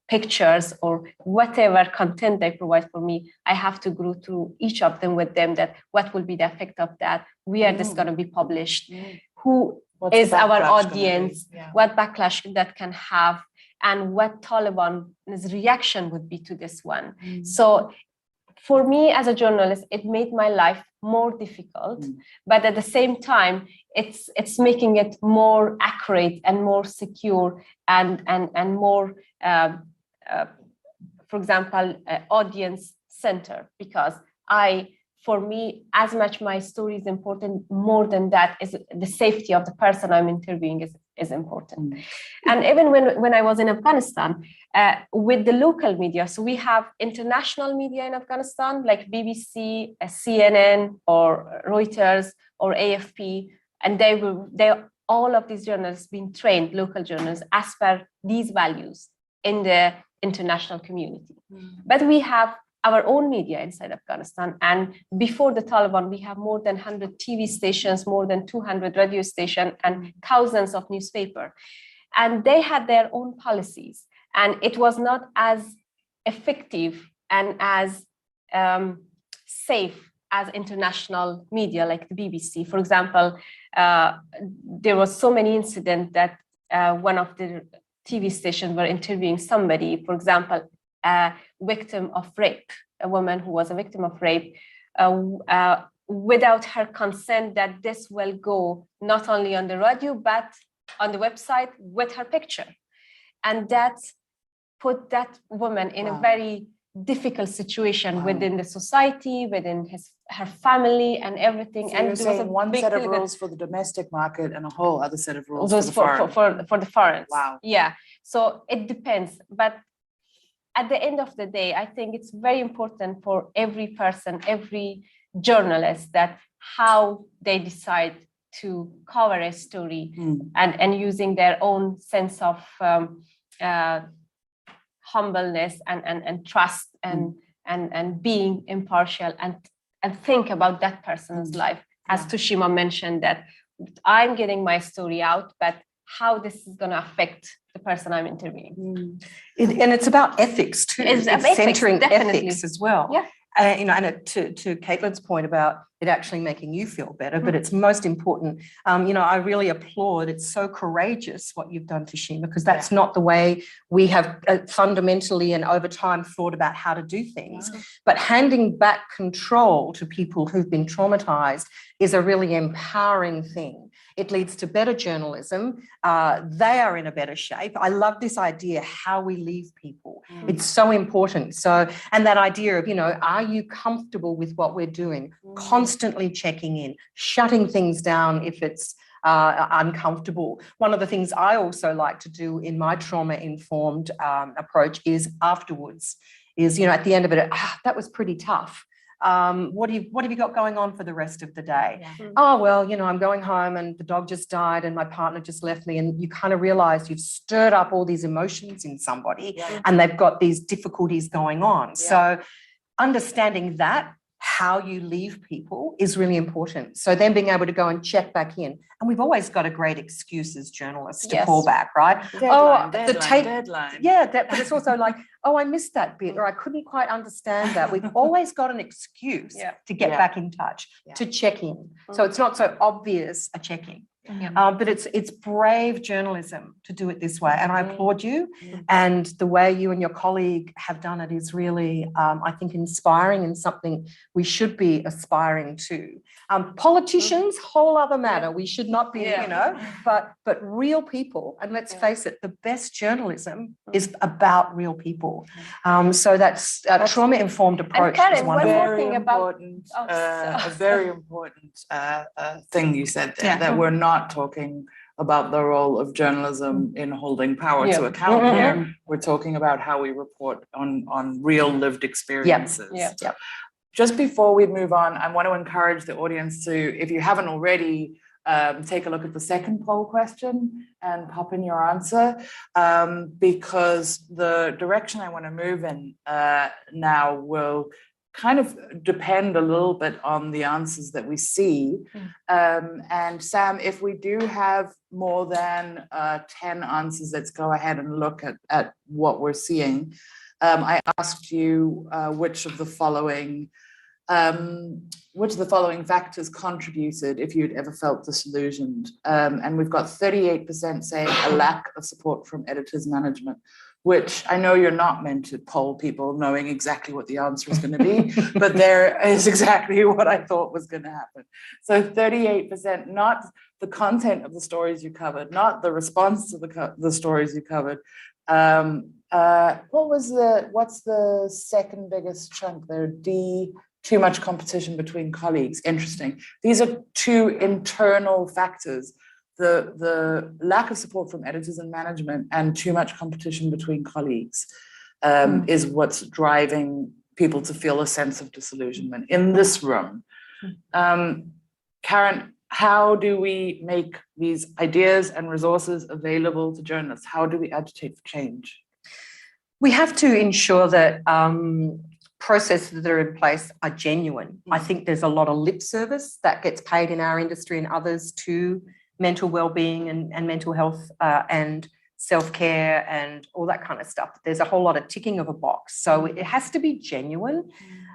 Speaker 5: pictures or whatever content they provide for me, I have to go through each of them with them, that what will be the effect of that, where this is going to be published, who
Speaker 2: What's
Speaker 5: is
Speaker 2: the
Speaker 5: our
Speaker 2: backlash gonna be?
Speaker 5: audience, what backlash that can have, and what Taliban's reaction would be to this one. So for me as a journalist, it made my life more difficult, but at the same time, it's making it more accurate and more secure and more, for example, audience center, because for me, as much my story is important, more than that is the safety of the person I'm interviewing is important. And even when I was in Afghanistan, with the local media, so we have international media in Afghanistan, like BBC, CNN, or Reuters, or AFP, and all of these journalists being trained, local journalists, as per these values in the international community. But we have our own media inside Afghanistan. And before the Taliban, we have more than 100 TV stations, more than 200 radio stations, and thousands of newspapers. And they had their own policies. And it was not as effective and as safe as international media like the BBC. For example, there was so many incidents that one of the TV stations were interviewing somebody, for example, a victim of rape, a woman who was a victim of rape, without her consent, that this will go not only on the radio, but on the website with her picture. And that put that woman in a very difficult situation within the society, within her family and everything.
Speaker 2: So
Speaker 5: and
Speaker 2: you're saying one set of rules for the domestic market and a whole other set of rules for the foreign.
Speaker 5: For the foreign.
Speaker 2: Wow.
Speaker 5: Yeah. So it depends. But at the end of the day, I think it's very important for every person, every journalist, that how they decide to cover a story and using their own sense of humbleness and trust and being impartial and think about that person's life. As Tushima mentioned, that I'm getting my story out, but how this is going to affect the person I'm interviewing.
Speaker 3: And it's about ethics too.
Speaker 5: It's
Speaker 3: centering
Speaker 5: definitely.
Speaker 3: ethics as well.
Speaker 5: Yeah.
Speaker 3: And to Caithlin's point about it actually making you feel better, but it's most important. I really applaud. It's so courageous what you've done to Shima, because that's not the way we have fundamentally and over time thought about how to do things. But handing back control to people who've been traumatized is a really empowering thing. It leads to better journalism. They are in a better shape. I love this idea, how we leave people. It's so important. So, and that idea of, are you comfortable with what we're doing? Constantly checking in, shutting things down if it's uncomfortable. One of the things I also like to do in my trauma-informed approach is afterwards, is, at the end of it, that was pretty tough. What have you got going on for the rest of the day?
Speaker 5: Yeah.
Speaker 3: Oh, well, I'm going home and the dog just died and my partner just left me. And you kind of realize you've stirred up all these emotions in somebody and they've got these difficulties going on.
Speaker 2: Yeah.
Speaker 3: So understanding that, how you leave people is really important. So then being able to go and check back in. And we've always got a great excuse as journalists to fall back, right?
Speaker 2: Deadline.
Speaker 3: Yeah, but it's also like, oh, I missed that bit, or I couldn't quite understand that. We've always got an excuse to get back in touch, to check in. So it's not so obvious a check-in. But it's brave journalism to do it this way, and I applaud you. And the way you and your colleague have done it is really, I think, inspiring and something we should be aspiring to. Politicians, whole other matter. We should not be, but real people. And let's face it, the best journalism is about real people. So that's a trauma-informed approach.
Speaker 5: Karen,
Speaker 3: is one
Speaker 5: more thing about
Speaker 2: a very important thing you said there, that we're not talking about the role of journalism in holding power to account here. We're talking about how we report on real lived experiences. Just before we move on, I want to encourage the audience to, if you haven't already, take a look at the second poll question and pop in your answer, because the direction I want to move in now will kind of depend a little bit on the answers that we see. And Sam, if we do have more than 10 answers, let's go ahead and look at what we're seeing. I asked you which of the following factors contributed if you'd ever felt disillusioned. And we've got 38% saying a lack of support from editors' management, which I know you're not meant to poll people knowing exactly what the answer is going to be, but there is exactly what I thought was going to happen. So 38%, not the content of the stories you covered, not the response to the stories you covered. What's the second biggest chunk there? D, too much competition between colleagues. Interesting. These are two internal factors. The lack of support from editors and management and too much competition between colleagues is what's driving people to feel a sense of disillusionment in this room. Karen, how do we make these ideas and resources available to journalists? How do we agitate for change?
Speaker 3: We have to ensure that processes that are in place are genuine. I think there's a lot of lip service that gets paid in our industry and others to mental well-being and mental health and self-care and all that kind of stuff. There's a whole lot of ticking of a box. So it has to be genuine.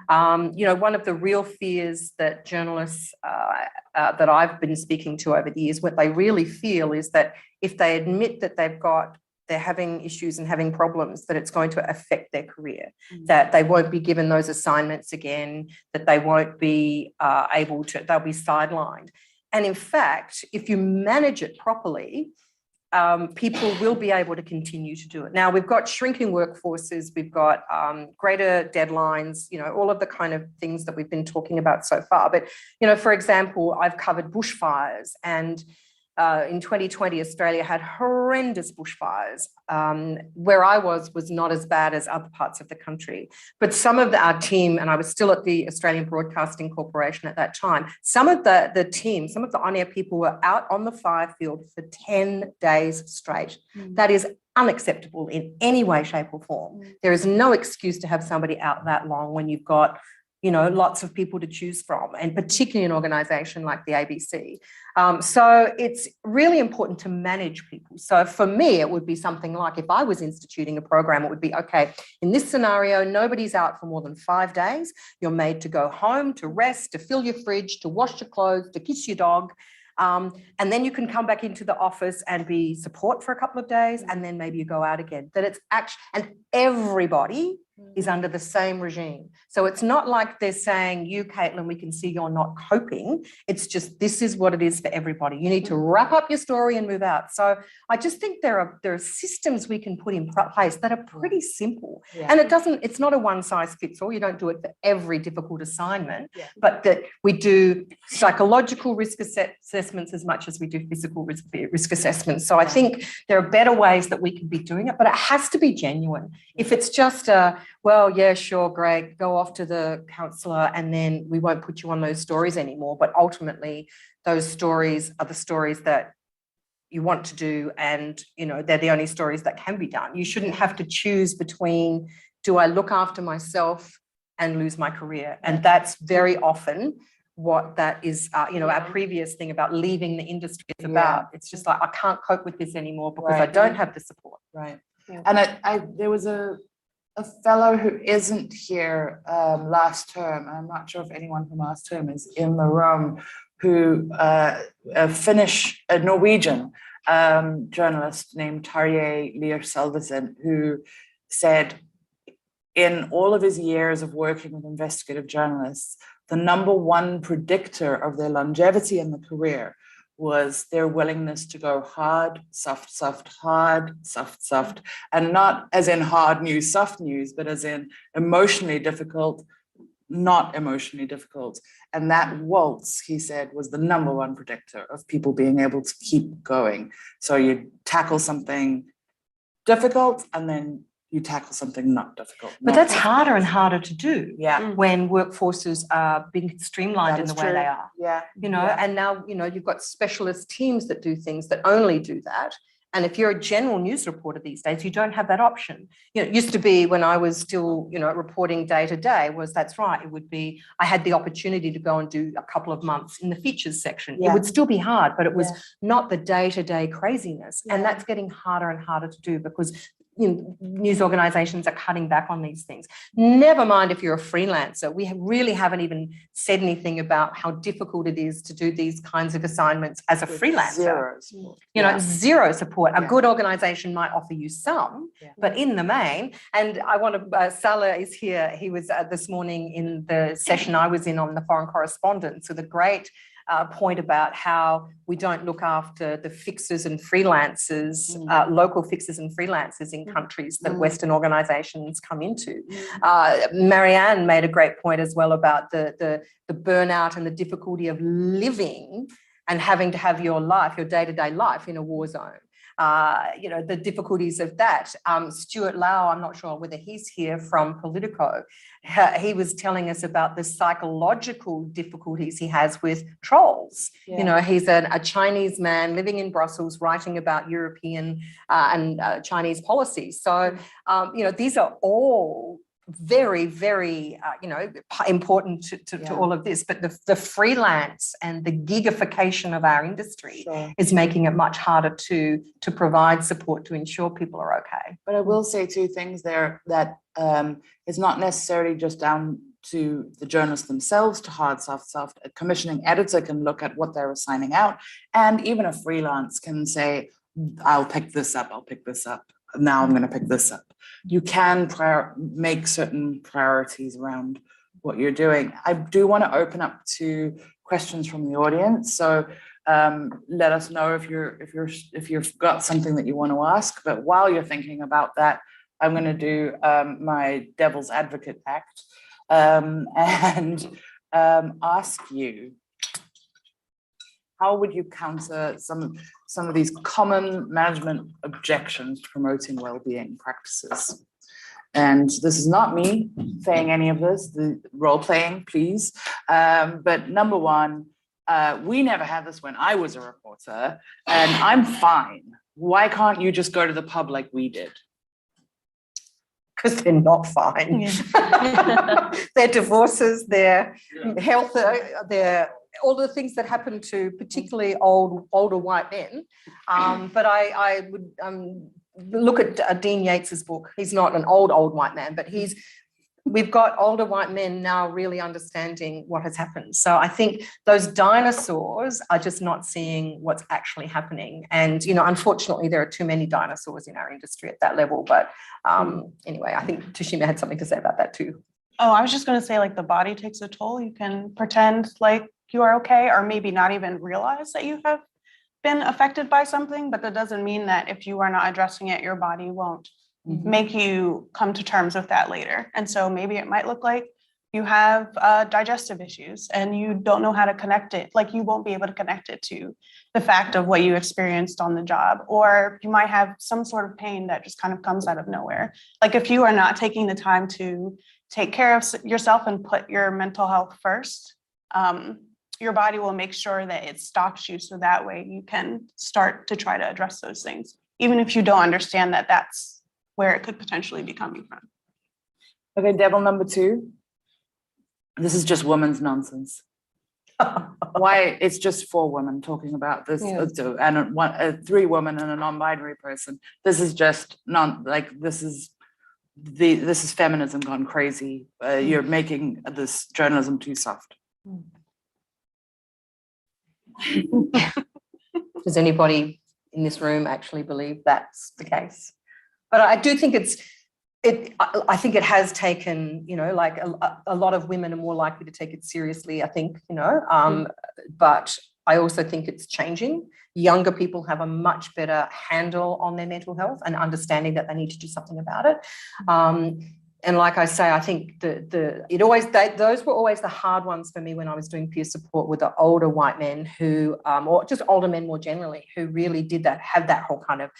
Speaker 3: One of the real fears that journalists that I've been speaking to over the years, what they really feel is that if they admit that they're having issues and having problems, that it's going to affect their career, that they won't be given those assignments again, that they won't be they'll be sidelined. And in fact, if you manage it properly, people will be able to continue to do it. Now, we've got shrinking workforces, we've got greater deadlines, all of the kind of things that we've been talking about so far. But, for example, I've covered bushfires, and in 2020, Australia had horrendous bushfires. Where I was not as bad as other parts of the country. But some of our team, and I was still at the Australian Broadcasting Corporation at that time, some of the team, some of the on-air people were out on the fire field for 10 days straight. That is unacceptable in any way, shape or form. There is no excuse to have somebody out that long when you've got lots of people to choose from, and particularly an organisation like the ABC. So it's really important to manage people. So for me, it would be something like, if I was instituting a program, it would be, okay, in this scenario, nobody's out for more than 5 days. You're made to go home, to rest, to fill your fridge, to wash your clothes, to kiss your dog. And then you can come back into the office and be support for a couple of days, and then maybe you go out again. That it's actually, and everybody is under the same regime. So it's not like they're saying, you, Caithlin, we can see you're not coping. It's just, this is what it is for everybody. You need to wrap up your story and move out. So I just think there are systems we can put in place that are pretty simple.
Speaker 2: Yeah.
Speaker 3: And it's not a one size fits all. You don't do it for every difficult assignment, but that we do psychological risk assessments as much as we do physical risk assessments. So I think there are better ways that we can be doing it, but it has to be genuine. If it's just well, yeah, sure, great, go off to the counsellor and then we won't put you on those stories anymore. But ultimately, those stories are the stories that you want to do, and they're the only stories that can be done. You shouldn't have to choose between, do I look after myself and lose my career? And that's very often what that is, our previous thing about leaving the industry is about. It's just like, I can't cope with this anymore because I don't have the support.
Speaker 2: Right. Yeah. And there was a fellow who isn't here last term, I'm not sure if anyone from last term is in the room, who a Norwegian journalist named Tarjei Lier-Selvesen, who said in all of his years of working with investigative journalists, the number one predictor of their longevity in the career was their willingness to go hard, soft, soft, hard, soft, soft, and not as in hard news, soft news, but as in emotionally difficult, not emotionally difficult. And that waltz, he said, was the number one predictor of people being able to keep going. So you tackle something difficult and then you tackle something not difficult.
Speaker 3: But that's harder and harder to do when workforces are being streamlined in the way they are.
Speaker 2: Yeah.
Speaker 3: And now, you've got specialist teams that do things that only do that. And if you're a general news reporter these days, you don't have that option. It used to be when I was still, reporting day to day, that's right. It would be, I had the opportunity to go and do a couple of months in the features section. It would still be hard, but it was not the day-to-day craziness. And that's getting harder and harder to do because news organisations are cutting back on these things. Never mind if you're a freelancer. We really haven't even said anything about how difficult it is to do these kinds of assignments as a freelancer.
Speaker 2: Zero support.
Speaker 3: Zero support. A good organisation might offer you some, but in the main, and I want to, Salah is here. He was this morning in the session I was in on the foreign correspondence with a great point about how we don't look after the fixers and freelancers, local fixers and freelancers in countries that Western organisations come into. Marianne made a great point as well about the burnout and the difficulty of living and having to have your day-to-day life in a war zone. The difficulties of that. Stuart Lau, I'm not sure whether he's here from Politico, he was telling us about the psychological difficulties he has with trolls. He's a Chinese man living in Brussels writing about European and Chinese policies. So, these are all very, very, important to all of this. But the freelance and the gigification of our industry is making it much harder to provide support to ensure people are okay.
Speaker 2: But I will say two things there that it's not necessarily just down to the journalists themselves to hard, soft, soft. A commissioning editor can look at what they're assigning out, and even a freelance can say, I'll pick this up, now I'm going to pick this up. You can make certain priorities around what you're doing. I do want to open up to questions from the audience. So let us know if you've got something that you want to ask. But while you're thinking about that, I'm going to do my devil's advocate act and ask you, how would you counter some of these common management objections to promoting well-being practices? And this is not me saying any of this, the role-playing, please. But number one, we never had this when I was a reporter, and I'm fine. Why can't you just go to the pub like we did?
Speaker 3: Because they're not fine. Their divorces, their health, their all the things that happen to particularly older white men. But I would look at Dean Yates's book. He's not an old white man, but he's we've got older white men now really understanding what has happened. So I think those dinosaurs are just not seeing what's actually happening. And, you know, unfortunately, there are too many dinosaurs in our industry at that level. But anyway, I think Shima had something to say about that too.
Speaker 4: Oh, I was just going to say, like, the body takes a toll. You can pretend like you are okay, or maybe not even realize that you have been affected by something, but that doesn't mean that if you are not addressing it, your body won't make you come to terms with that later. And so maybe it might look like you have digestive issues and you don't know how to connect it. Like, you won't be able to connect it to the fact of what you experienced on the job, or you might have some sort of pain that just kind of comes out of nowhere. Like, if you are not taking the time to take care of yourself and put your mental health first, your body will make sure that it stops you. So that way you can start to try to address those things, even if you don't understand that that's where it could potentially be coming from.
Speaker 2: Okay, devil number 2. This is just women's nonsense. Why? It's just 4 women talking about this, and 3 women and a non-binary person. This is just this is feminism gone crazy. You're making this journalism too soft.
Speaker 3: Does anybody in this room actually believe that's the case? But I do think I think it has taken, you know, like a lot of women are more likely to take it seriously, I think, you know, but I also think it's changing. Younger people have a much better handle on their mental health and understanding that they need to do something about it. And like I say, I think those were always the hard ones for me when I was doing peer support with the older white men who, or just older men more generally, who really did have that whole kind of,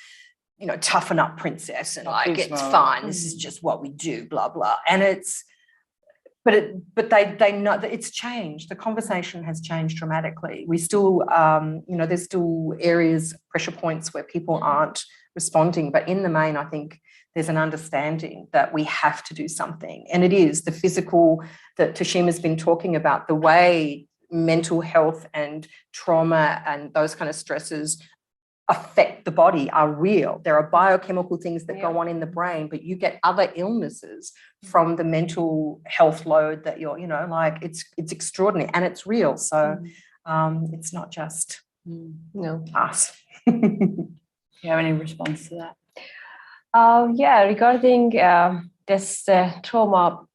Speaker 3: you know, toughen up, princess, and like, it's fine, this is just what we do, blah blah. And but they know that it's changed. The conversation has changed dramatically. We still, you know, there's still areas, pressure points where people aren't responding, but in the main, I think there's an understanding that we have to do something. And it is the physical that Tashima's been talking about, the way mental health and trauma and those kind of stresses affect the body are real. There are biochemical things that go on in the brain, but you get other illnesses from the mental health load that you're, you know, like, it's extraordinary and it's real. So it's not just us.
Speaker 2: Do you have any response to that?
Speaker 5: Yeah, regarding this trauma,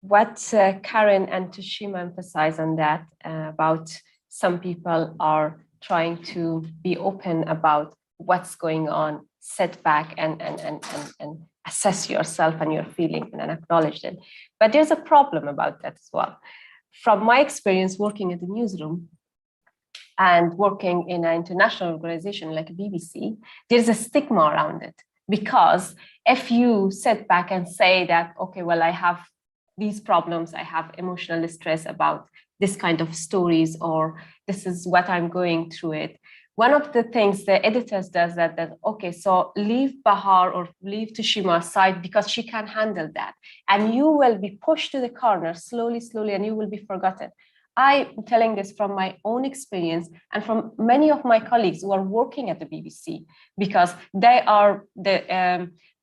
Speaker 5: what Karen and Shima emphasize on that about some people are trying to be open about what's going on, sit back and assess yourself and your feelings and acknowledge them. But there's a problem about that as well. From my experience working at the newsroom and working in an international organization like BBC, there's a stigma around it. Because if you sit back and say that, okay, well, I have these problems, I have emotional distress about this kind of stories, or this is what I'm going through it. One of the things the editors does that okay, so leave Bahaar or leave Shima aside because she can handle that. And you will be pushed to the corner slowly, and you will be forgotten. I'm telling this from my own experience and from many of my colleagues who are working at the BBC, because they are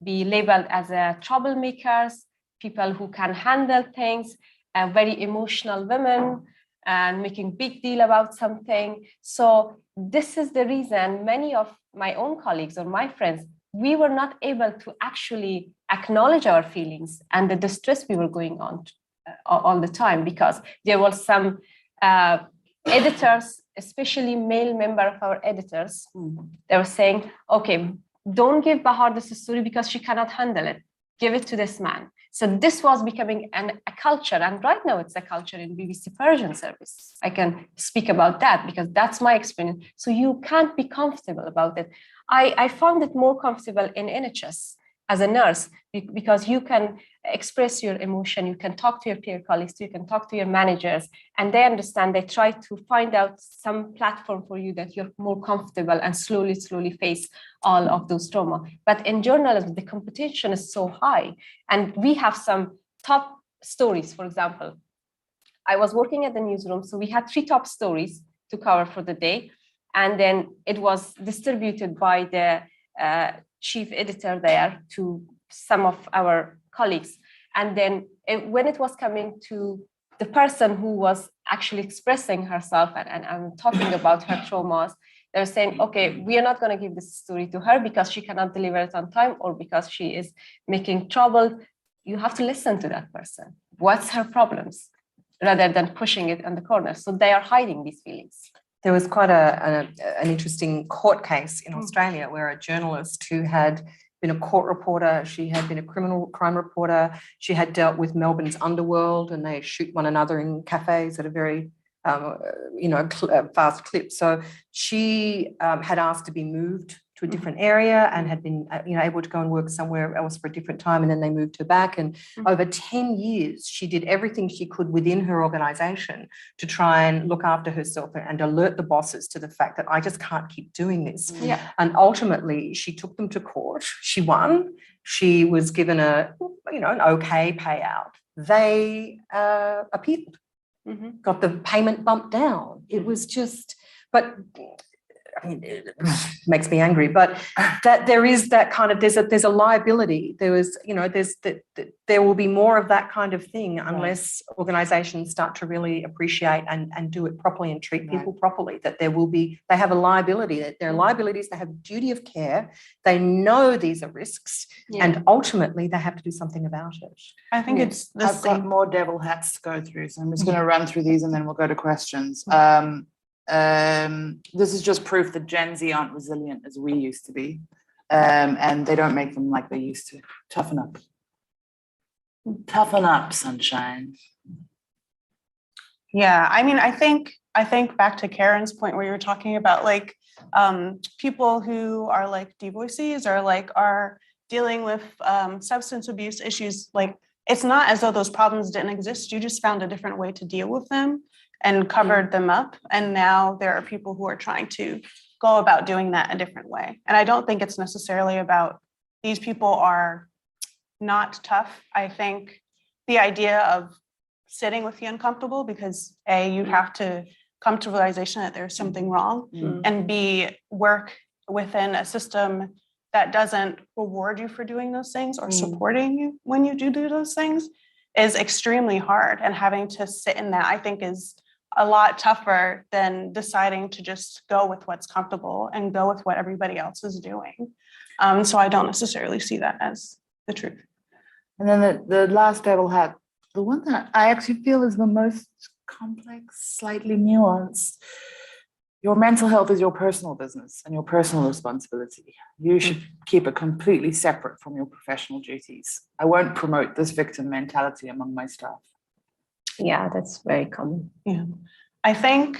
Speaker 5: be labeled as troublemakers, people who can handle things, very emotional women, and making big deal about something. So this is the reason many of my own colleagues or my friends, we were not able to actually acknowledge our feelings and the distress we were going on all the time, because there was some editors, especially male member of our editors, they were saying, okay, don't give Bahaar this story because she cannot handle it. Give it to this man. So this was becoming a culture. And right now it's a culture in BBC Persian service. I can speak about that because that's my experience. So you can't be comfortable about it. I found it more comfortable in NHS as a nurse because you can express your emotion, you can talk to your peer colleagues, you can talk to your managers, and they understand, they try to find out some platform for you that you're more comfortable and slowly face all of those trauma. But in journalism, the competition is so high, and we have some top stories. For example, I was working at the newsroom, so we had 3 top stories to cover for the day, and then it was distributed by the chief editor there to some of our colleagues. And then when it was coming to the person who was actually expressing herself and talking about her traumas, they're saying, okay, we are not going to give this story to her because she cannot deliver it on time or because she is making trouble. You have to listen to that person. What's her problems? Rather than pushing it in the corner. So they are hiding these feelings.
Speaker 3: There was quite an interesting court case in Australia where a journalist who had been a court reporter, she had been a criminal crime reporter, she had dealt with Melbourne's underworld, and they shoot one another in cafes at a very fast clip. So she had asked to be moved to a different area and had been able to go and work somewhere else for a different time, and then they moved her back. And over 10 years, she did everything she could within her organisation to try and look after herself and alert the bosses to the fact that I just can't keep doing this.
Speaker 5: Yeah.
Speaker 3: And ultimately, she took them to court. She won. She was given an okay payout. They appealed, got the payment bumped down. It was just, but I mean, it makes me angry, but that there is that kind of, there's a liability. There will be more of that kind of thing unless organisations start to really appreciate and do it properly and treat people properly, that they have a liability, that there are liabilities, they have duty of care, they know these are risks, and ultimately they have to do something about it.
Speaker 4: I think it's the
Speaker 2: I've got
Speaker 4: same.
Speaker 2: more devil hats to go through, so I'm just going to run through these and then we'll go to questions. This is just proof that Gen Z aren't resilient as we used to be, and they don't make them like they used to. Toughen up, sunshine.
Speaker 4: Yeah, I mean, I think back to Karen's point where you were talking about like people who are like divorcees or like are dealing with substance abuse issues. Like, it's not as though those problems didn't exist. You just found a different way to deal with them and covered them up. And now there are people who are trying to go about doing that a different way. And I don't think it's necessarily about these people are not tough. I think the idea of sitting with the uncomfortable, because A, you have to come to realization that there's something wrong, and B, work within a system that doesn't reward you for doing those things or supporting you when you do those things is extremely hard. And having to sit in that, I think, is a lot tougher than deciding to just go with what's comfortable and go with what everybody else is doing. So I don't necessarily see that as the truth.
Speaker 2: And then the last devil hat, the one that I actually feel is the most complex, slightly nuanced. Your mental health is your personal business and your personal responsibility. You should keep it completely separate from your professional duties. I won't promote this victim mentality among my staff.
Speaker 5: Yeah, that's very common.
Speaker 4: Yeah, I think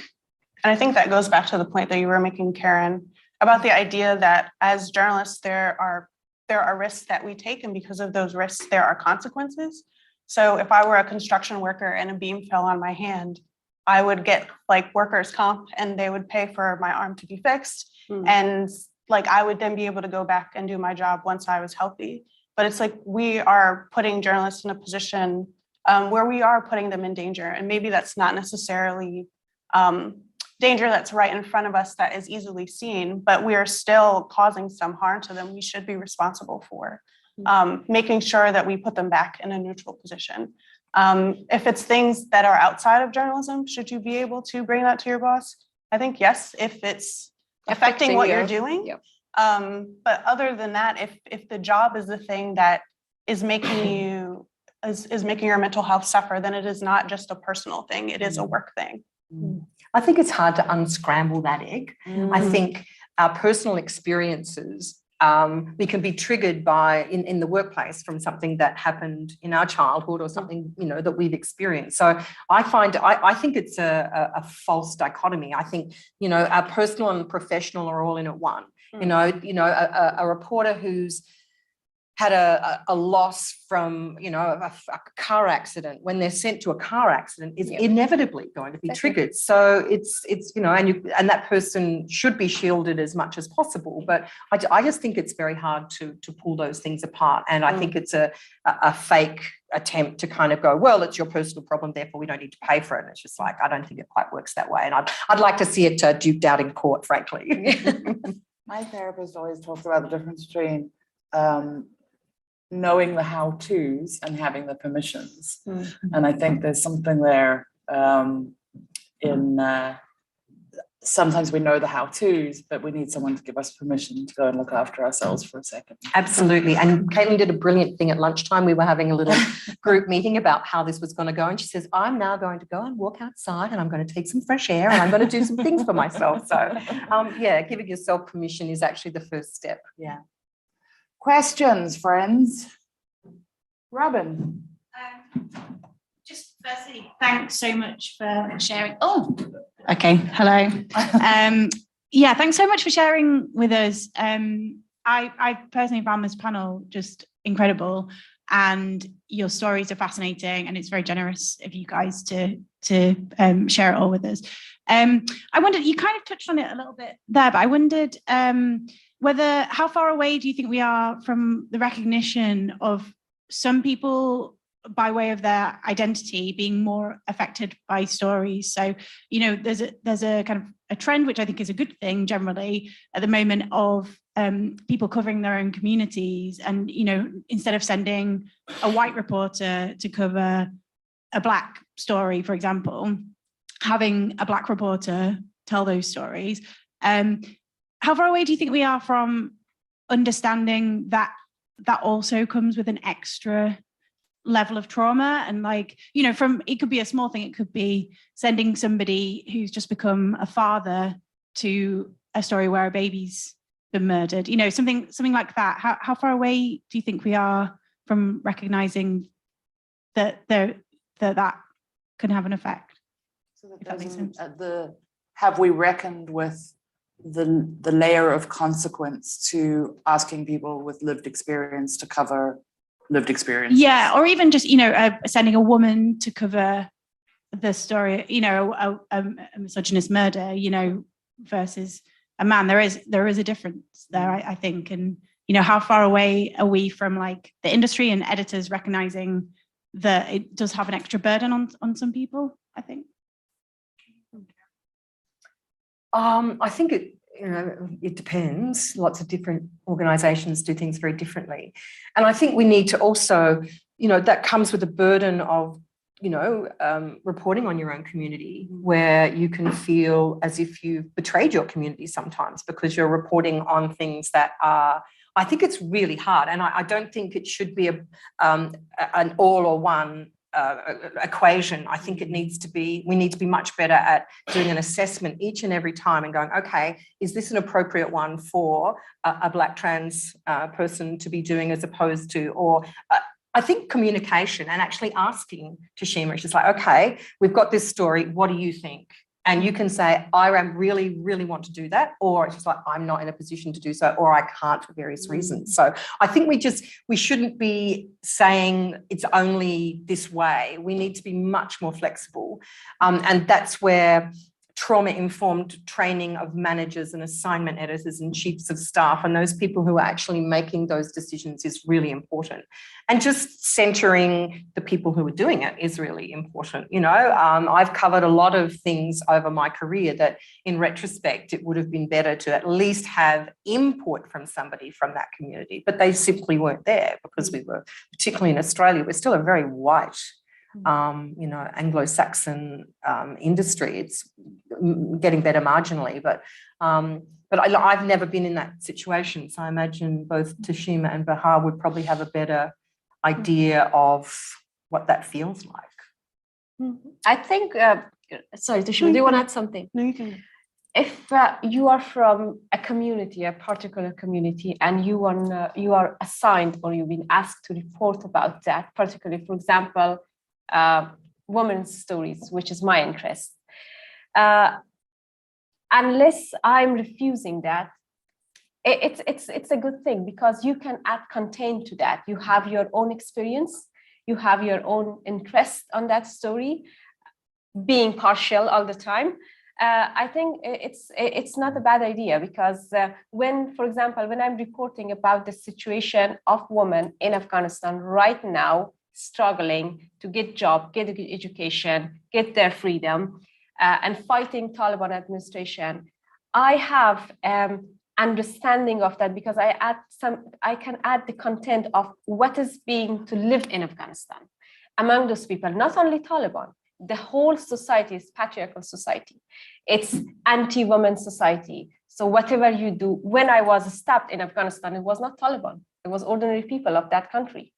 Speaker 4: that goes back to the point that you were making, Karen, about the idea that as journalists, there are risks that we take, and because of those risks, there are consequences. So if I were a construction worker and a beam fell on my hand, I would get like workers' comp, and they would pay for my arm to be fixed, and like I would then be able to go back and do my job once I was healthy. But it's like we are putting journalists in a position where we are putting them in danger, and maybe that's not necessarily danger that's right in front of us that is easily seen, but we are still causing some harm to them. We should be responsible for making sure that we put them back in a neutral position. If it's things that are outside of journalism, should you be able to bring that to your boss? I think yes, if it's affecting what you're doing.
Speaker 5: Yep.
Speaker 4: But other than that, if the job is the thing that is making you is making your mental health suffer, then it is not just a personal thing, it is a work thing.
Speaker 3: I think it's hard to unscramble that egg. I think our personal experiences, we can be triggered by in the workplace from something that happened in our childhood or something that we've experienced. So I think it's a false dichotomy. I think our personal and professional are all in at one. A reporter who's had a loss from a car accident, when they're sent to a car accident, is inevitably going to be triggered. So it's and that person should be shielded as much as possible. But I just think it's very hard to pull those things apart. And I think it's a fake attempt to kind of go, well, it's your personal problem, therefore we don't need to pay for it. And it's just like, I don't think it quite works that way. And I'd like to see it duked out in court, frankly.
Speaker 2: My therapist always talks about the difference between knowing the how-tos and having the permissions. And I think there's something there sometimes we know the how-tos, but we need someone to give us permission to go and look after ourselves for a second.
Speaker 3: Absolutely. And Caithlin did a brilliant thing at lunchtime. We were having a little group meeting about how this was going to go. And she says, I'm now going to go and walk outside and I'm going to take some fresh air and I'm going to do some things for myself. So, giving yourself permission is actually the first step.
Speaker 2: Yeah. Questions, friends? Robin.
Speaker 6: Just firstly, thanks so much for sharing. Oh, okay. Hello. Thanks so much for sharing with us. I personally found this panel just incredible, and your stories are fascinating, and it's very generous of you guys to share it all with us. I wondered, you kind of touched on it a little bit there, but I wondered how far away do you think we are from the recognition of some people by way of their identity being more affected by stories? So, there's a kind of a trend, which I think is a good thing generally at the moment, of people covering their own communities, and instead of sending a white reporter to cover a Black story, for example, having a Black reporter tell those stories. How far away do you think we are from understanding that also comes with an extra level of trauma? And it could be a small thing, it could be sending somebody who's just become a father to a story where a baby's been murdered, something like that. How far away do you think we are from recognizing that can have an effect?
Speaker 2: So
Speaker 6: if that makes sense.
Speaker 2: Have we reckoned with the layer of consequence to asking people with lived experience to cover lived experience?
Speaker 6: Yeah, or even just sending a woman to cover the story, a misogynist murder, versus a man. There is a difference there, I think. And how far away are we from the industry and editors recognizing that it does have an extra burden on some people, I think.
Speaker 3: I think it depends. Lots of different organisations do things very differently. And I think we need to also, that comes with a burden of, reporting on your own community, where you can feel as if you've betrayed your community sometimes because you're reporting on things that are, I think it's really hard. And I don't think it should be an all or one equation. I think we need to be much better at doing an assessment each and every time and going, okay, is this an appropriate one for a Black trans person to be doing, as opposed to, or I think communication and actually asking to Shima, it's just okay, we've got this story, what do you think? And you can say, I really, really want to do that, or it's just I'm not in a position to do so, or I can't for various reasons. So I think we shouldn't be saying it's only this way. We need to be much more flexible. And that's where trauma-informed training of managers and assignment editors and chiefs of staff and those people who are actually making those decisions is really important. And just centering the people who are doing it is really important. I've covered a lot of things over my career that in retrospect, it would have been better to at least have input from somebody from that community, but they simply weren't there because we were, particularly in Australia, we're still a very white Anglo-Saxon industry. It's getting better marginally, but I've never been in that situation. So I imagine both Shima and Bahaar would probably have a better idea of what that feels like.
Speaker 5: I think, sorry, Shima, do you want to add something?
Speaker 4: No, you can.
Speaker 5: If you are from a community, a particular community, and you are assigned or you've been asked to report about that, particularly, for example, women's stories, which is my interest. Unless I'm refusing that, it's a good thing, because you can add content to that. You have your own experience, you have your own interest on that story, being partial all the time. I think it's not a bad idea, because for example, when I'm reporting about the situation of women in Afghanistan right now, struggling to get job, get education, get their freedom, and fighting Taliban administration, I have understanding of that, because I can add the content of what is being to live in Afghanistan among those people, not only Taliban. The whole society is patriarchal society. It's anti-woman society. So whatever you do, when I was stabbed in Afghanistan, it was not Taliban. It was ordinary people of that country.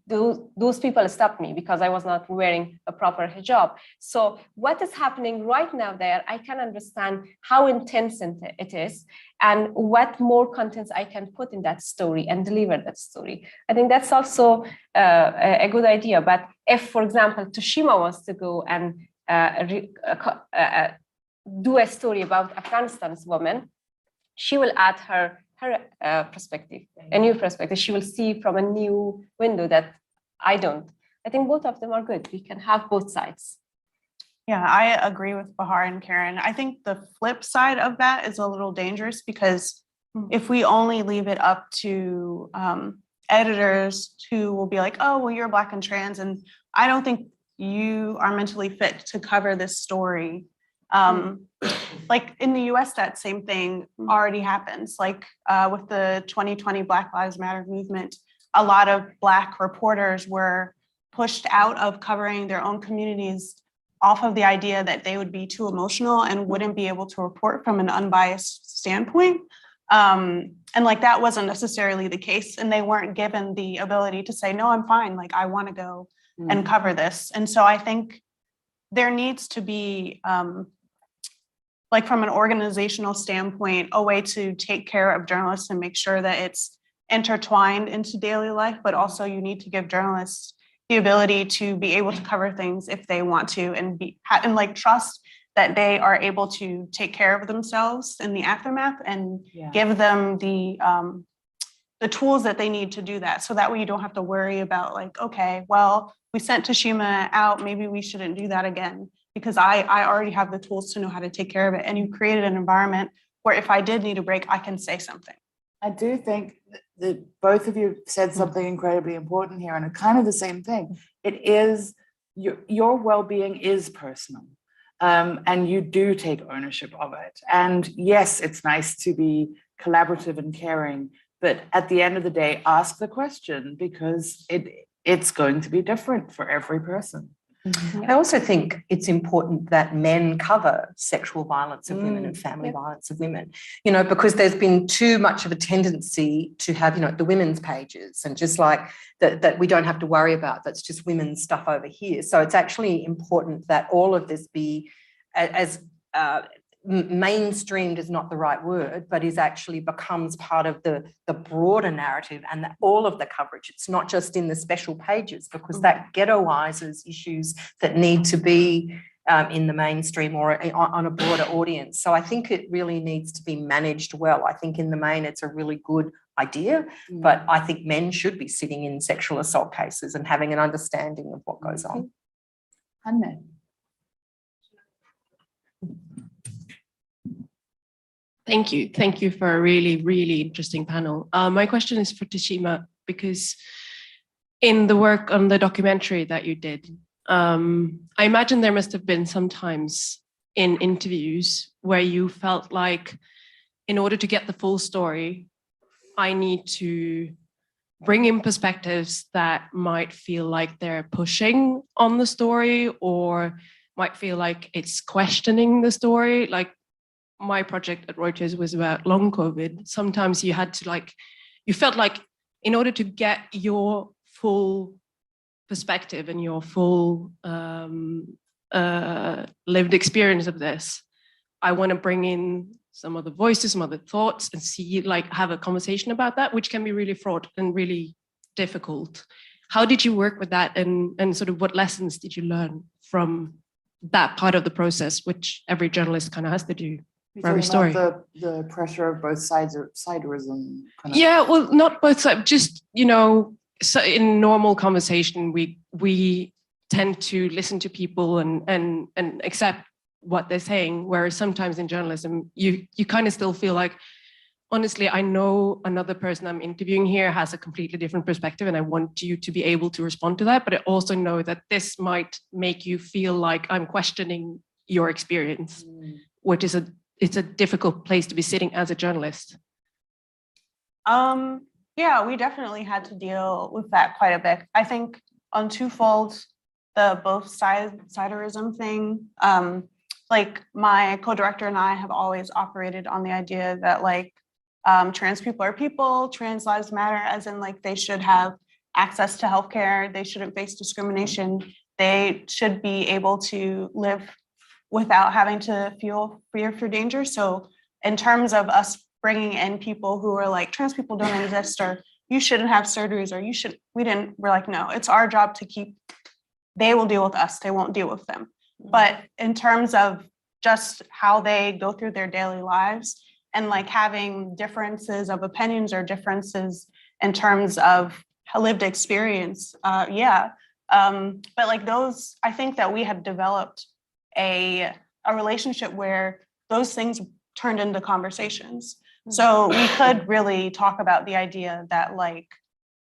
Speaker 5: Those people stopped me because I was not wearing a proper hijab. So what is happening right now there, I can understand how intense it is and what more contents I can put in that story and deliver that story. I think that's also a good idea. But if, for example, Shima wants to go and do a story about Afghanistan's women, she will add her perspective, a new perspective. She will see from a new window that I don't. I think both of them are good. We can have both sides.
Speaker 4: Yeah, I agree with Bahaar and Karen. I think the flip side of that is a little dangerous, because if we only leave it up to editors who will be like, oh, well, you're Black and trans, and I don't think you are mentally fit to cover this story. Like in the US, that same thing already happens. Like with the 2020 Black Lives Matter movement, a lot of Black reporters were pushed out of covering their own communities off of the idea that they would be too emotional and wouldn't be able to report from an unbiased standpoint. And like that wasn't necessarily the case. And they weren't given the ability to say, no, I'm fine. Like I want to go and cover this. And so I think there needs to be, like from an organizational standpoint, a way to take care of journalists and make sure that it's intertwined into daily life, but also you need to give journalists the ability to be able to cover things if they want to, and like trust that they are able to take care of themselves in the aftermath, and give them the tools that they need to do that. So that way you don't have to worry about like, okay, well, we sent Shima out, maybe we shouldn't do that again, because I already have the tools to know how to take care of it. And you created an environment where if I did need a break, I can say something.
Speaker 2: I do think that both of you said something incredibly important here, and it's kind of the same thing. It is, your well-being is personal, and you do take ownership of it. And yes, it's nice to be collaborative and caring, but at the end of the day, ask the question, because it's going to be different for every person.
Speaker 3: I also think it's important that men cover sexual violence of women and family violence of women, you know, because there's been too much of a tendency to have, you know, the women's pages and just like that we don't have to worry about. That's just women's stuff over here. So it's actually important that all of this be as mainstreamed is not the right word, but is actually becomes part of the broader narrative and all of the coverage. It's not just in the special pages, because that ghettoizes issues that need to be in the mainstream or on a broader audience. So I think it really needs to be managed well. I think in the main it's a really good idea, but I think men should be sitting in sexual assault cases and having an understanding of what goes on.
Speaker 2: Hanne.
Speaker 7: Thank you. Thank you for a really, really interesting panel. My question is for Shima, because in the work on the documentary that you did, I imagine there must have been some times in interviews where you felt like, in order to get the full story, I need to bring in perspectives that might feel like they're pushing on the story or might feel like it's questioning the story. Like, my project at Reuters was about long COVID. Sometimes you had to you felt like in order to get your full perspective and your full lived experience of this, I want to bring in some other voices, some other thoughts, and see, have a conversation about that, which can be really fraught and really difficult. How did you work with that, and sort of what lessons did you learn from that part of the process, which every journalist kind of has to do? For every story.
Speaker 2: The pressure of both sides, or siderism.
Speaker 7: Yeah, well, not both sides. Just, so in normal conversation, we tend to listen to people and accept what they're saying. Whereas sometimes in journalism, you kind of still feel like, honestly, I know another person I'm interviewing here has a completely different perspective, and I want you to be able to respond to that. But I also know that this might make you feel like I'm questioning your experience, which is it's a difficult place to be sitting as a journalist.
Speaker 4: Yeah, we definitely had to deal with that quite a bit. I think on twofold, the both siderism thing. Like my co-director and I have always operated on the idea that like trans people are people, trans lives matter, as in like they should have access to healthcare, they shouldn't face discrimination, they should be able to live without having to feel fear for danger. So in terms of us bringing in people who are like trans people don't exist, or you shouldn't have surgeries, or we're like, no, it's our job to keep, they will deal with us, they won't deal with them. But in terms of just how they go through their daily lives and like having differences of opinions or differences in terms of lived experience, but like those, I think that we had developed a relationship where those things turned into conversations. So we could really talk about the idea that like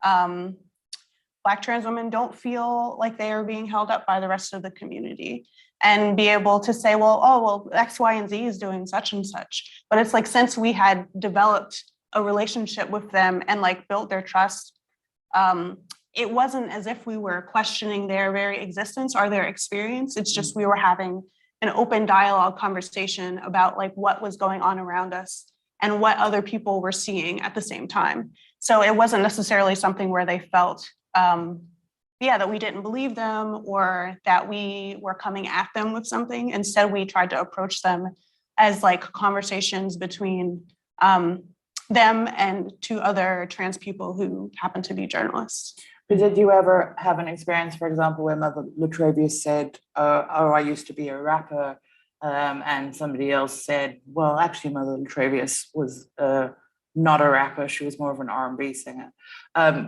Speaker 4: Black trans women don't feel like they are being held up by the rest of the community, and be able to say, well, X, Y, and Z is doing such and such. But it's like, since we had developed a relationship with them and like built their trust, it wasn't as if we were questioning their very existence or their experience. It's just we were having an open dialogue conversation about like what was going on around us and what other people were seeing at the same time. So it wasn't necessarily something where they felt, that we didn't believe them or that we were coming at them with something. Instead, we tried to approach them as like conversations between them and two other trans people who happen to be journalists.
Speaker 2: But did you ever have an experience, for example, where Mother Latravius said, I used to be a rapper, and somebody else said, well, actually, Mother Latravius was not a rapper, she was more of an R&B singer.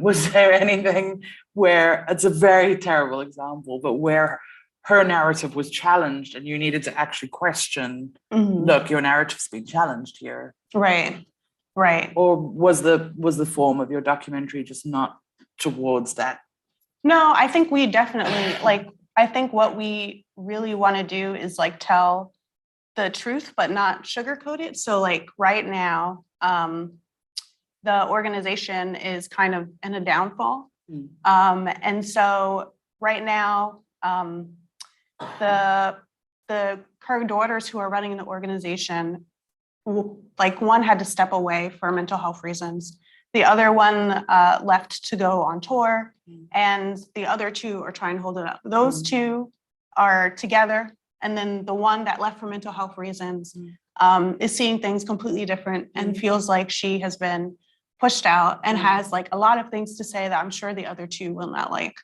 Speaker 2: Was there anything where, it's a very terrible example, but where her narrative was challenged and you needed to actually question, look, your narrative's been challenged here.
Speaker 4: Right.
Speaker 2: Or was the form of your documentary just not towards that?
Speaker 4: No, I think we definitely, like, I think what we really want to do is like tell the truth, but not sugarcoat it. So like right now, the organization is kind of in a downfall. And so right now, the current daughters who are running the organization, like one had to step away for mental health reasons. The other one left to go on tour, and the other two are trying to hold it up. Those two are together, and then the one that left for mental health reasons is seeing things completely different and feels like she has been pushed out and has like a lot of things to say that I'm sure the other two will not like.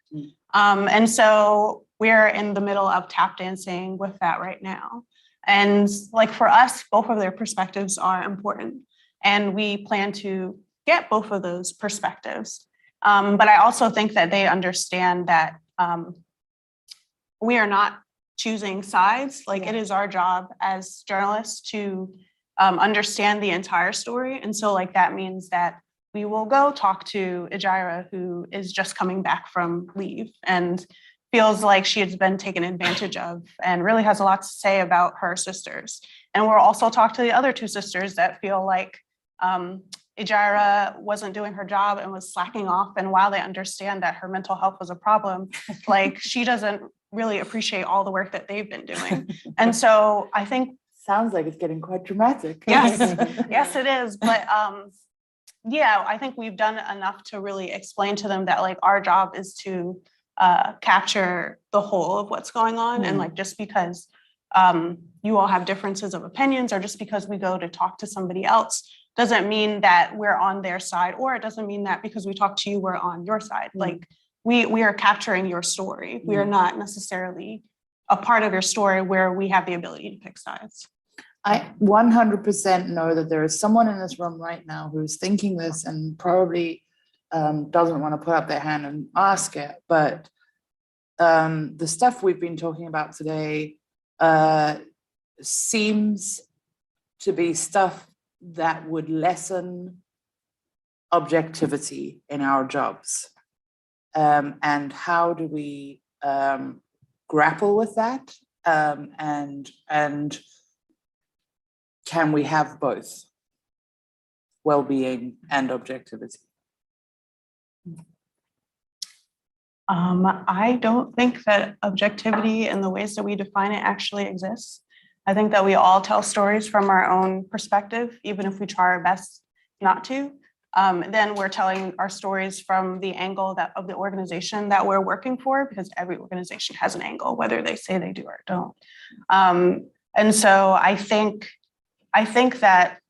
Speaker 4: And so we're in the middle of tap dancing with that right now. And like for us, both of their perspectives are important, and we plan to get both of those perspectives. But I also think that they understand that we are not choosing sides. Like it is our job as journalists to understand the entire story. And so like that means that we will go talk to Ijira, who is just coming back from leave and feels like she has been taken advantage of and really has a lot to say about her sisters. And we'll also talk to the other two sisters that feel like Ijira wasn't doing her job and was slacking off. And while they understand that her mental health was a problem, like she doesn't really appreciate all the work that they've been doing. And so I think—
Speaker 2: Sounds like it's getting quite dramatic.
Speaker 4: Yes, yes, it is. But yeah, I think we've done enough to really explain to them that like our job is to capture the whole of what's going on. And like, just because you all have differences of opinions, or just because we go to talk to somebody else, doesn't mean that we're on their side, or it doesn't mean that because we talk to you, we're on your side. Like we are capturing your story. We are not necessarily a part of your story where we have the ability to pick sides.
Speaker 2: I 100% know that there is someone in this room right now who's thinking this and probably doesn't want to put up their hand and ask it, but the stuff we've been talking about today seems to be stuff that would lessen objectivity in our jobs. And how do we grapple with that? And can we have both? well-being and objectivity?
Speaker 4: I don't think that objectivity in the ways that we define it actually exists. I think that we all tell stories from our own perspective, even if we try our best not to. Then we're telling our stories from the angle of the organization that we're working for, because every organization has an angle, whether they say they do or don't. And so I think that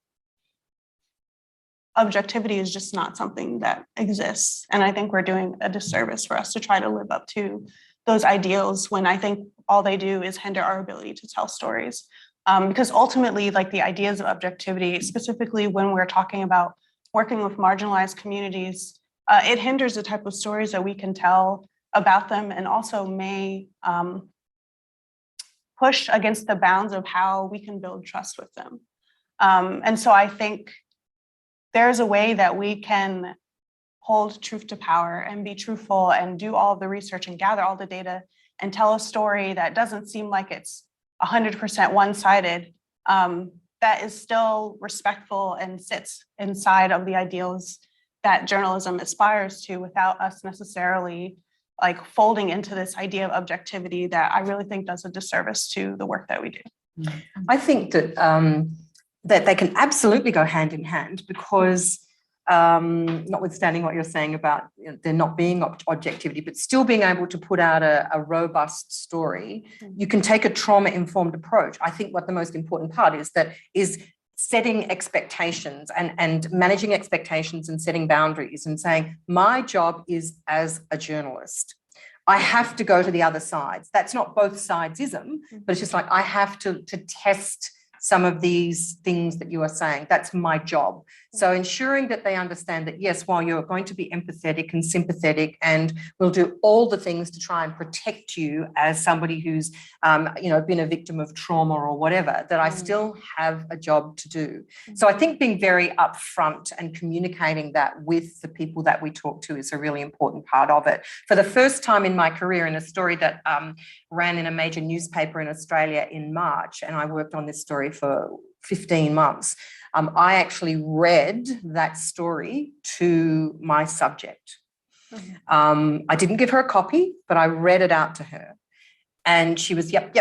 Speaker 4: objectivity is just not something that exists. And I think we're doing a disservice for us to try to live up to those ideals when I think all they do is hinder our ability to tell stories. Because ultimately, like the ideas of objectivity, specifically when we're talking about working with marginalized communities, it hinders the type of stories that we can tell about them, and also may push against the bounds of how we can build trust with them. And so I think there's a way that we can hold truth to power and be truthful and do all of the research and gather all the data and tell a story that doesn't seem like it's 100% one-sided, that is still respectful and sits inside of the ideals that journalism aspires to, without us necessarily like folding into this idea of objectivity that I really think does a disservice to the work that we do.
Speaker 3: I think that that they can absolutely go hand in hand, because notwithstanding what you're saying about there not being objectivity, but still being able to put out a robust story, you can take a trauma-informed approach. I think what the most important part is setting expectations and managing expectations and setting boundaries and saying, my job is as a journalist, I have to go to the other sides. That's not both sides-ism, but it's just like I have to test some of these things that you are saying. That's my job. So ensuring that they understand that, yes, while you're going to be empathetic and sympathetic, and we'll do all the things to try and protect you as somebody who's, been a victim of trauma or whatever, that I still have a job to do. So I think being very upfront and communicating that with the people that we talk to is a really important part of it. For the first time in my career, in a story that ran in a major newspaper in Australia in March, and I worked on this story for 15 months, I actually read that story to my subject. I didn't give her a copy, but I read it out to her. And she was, yep.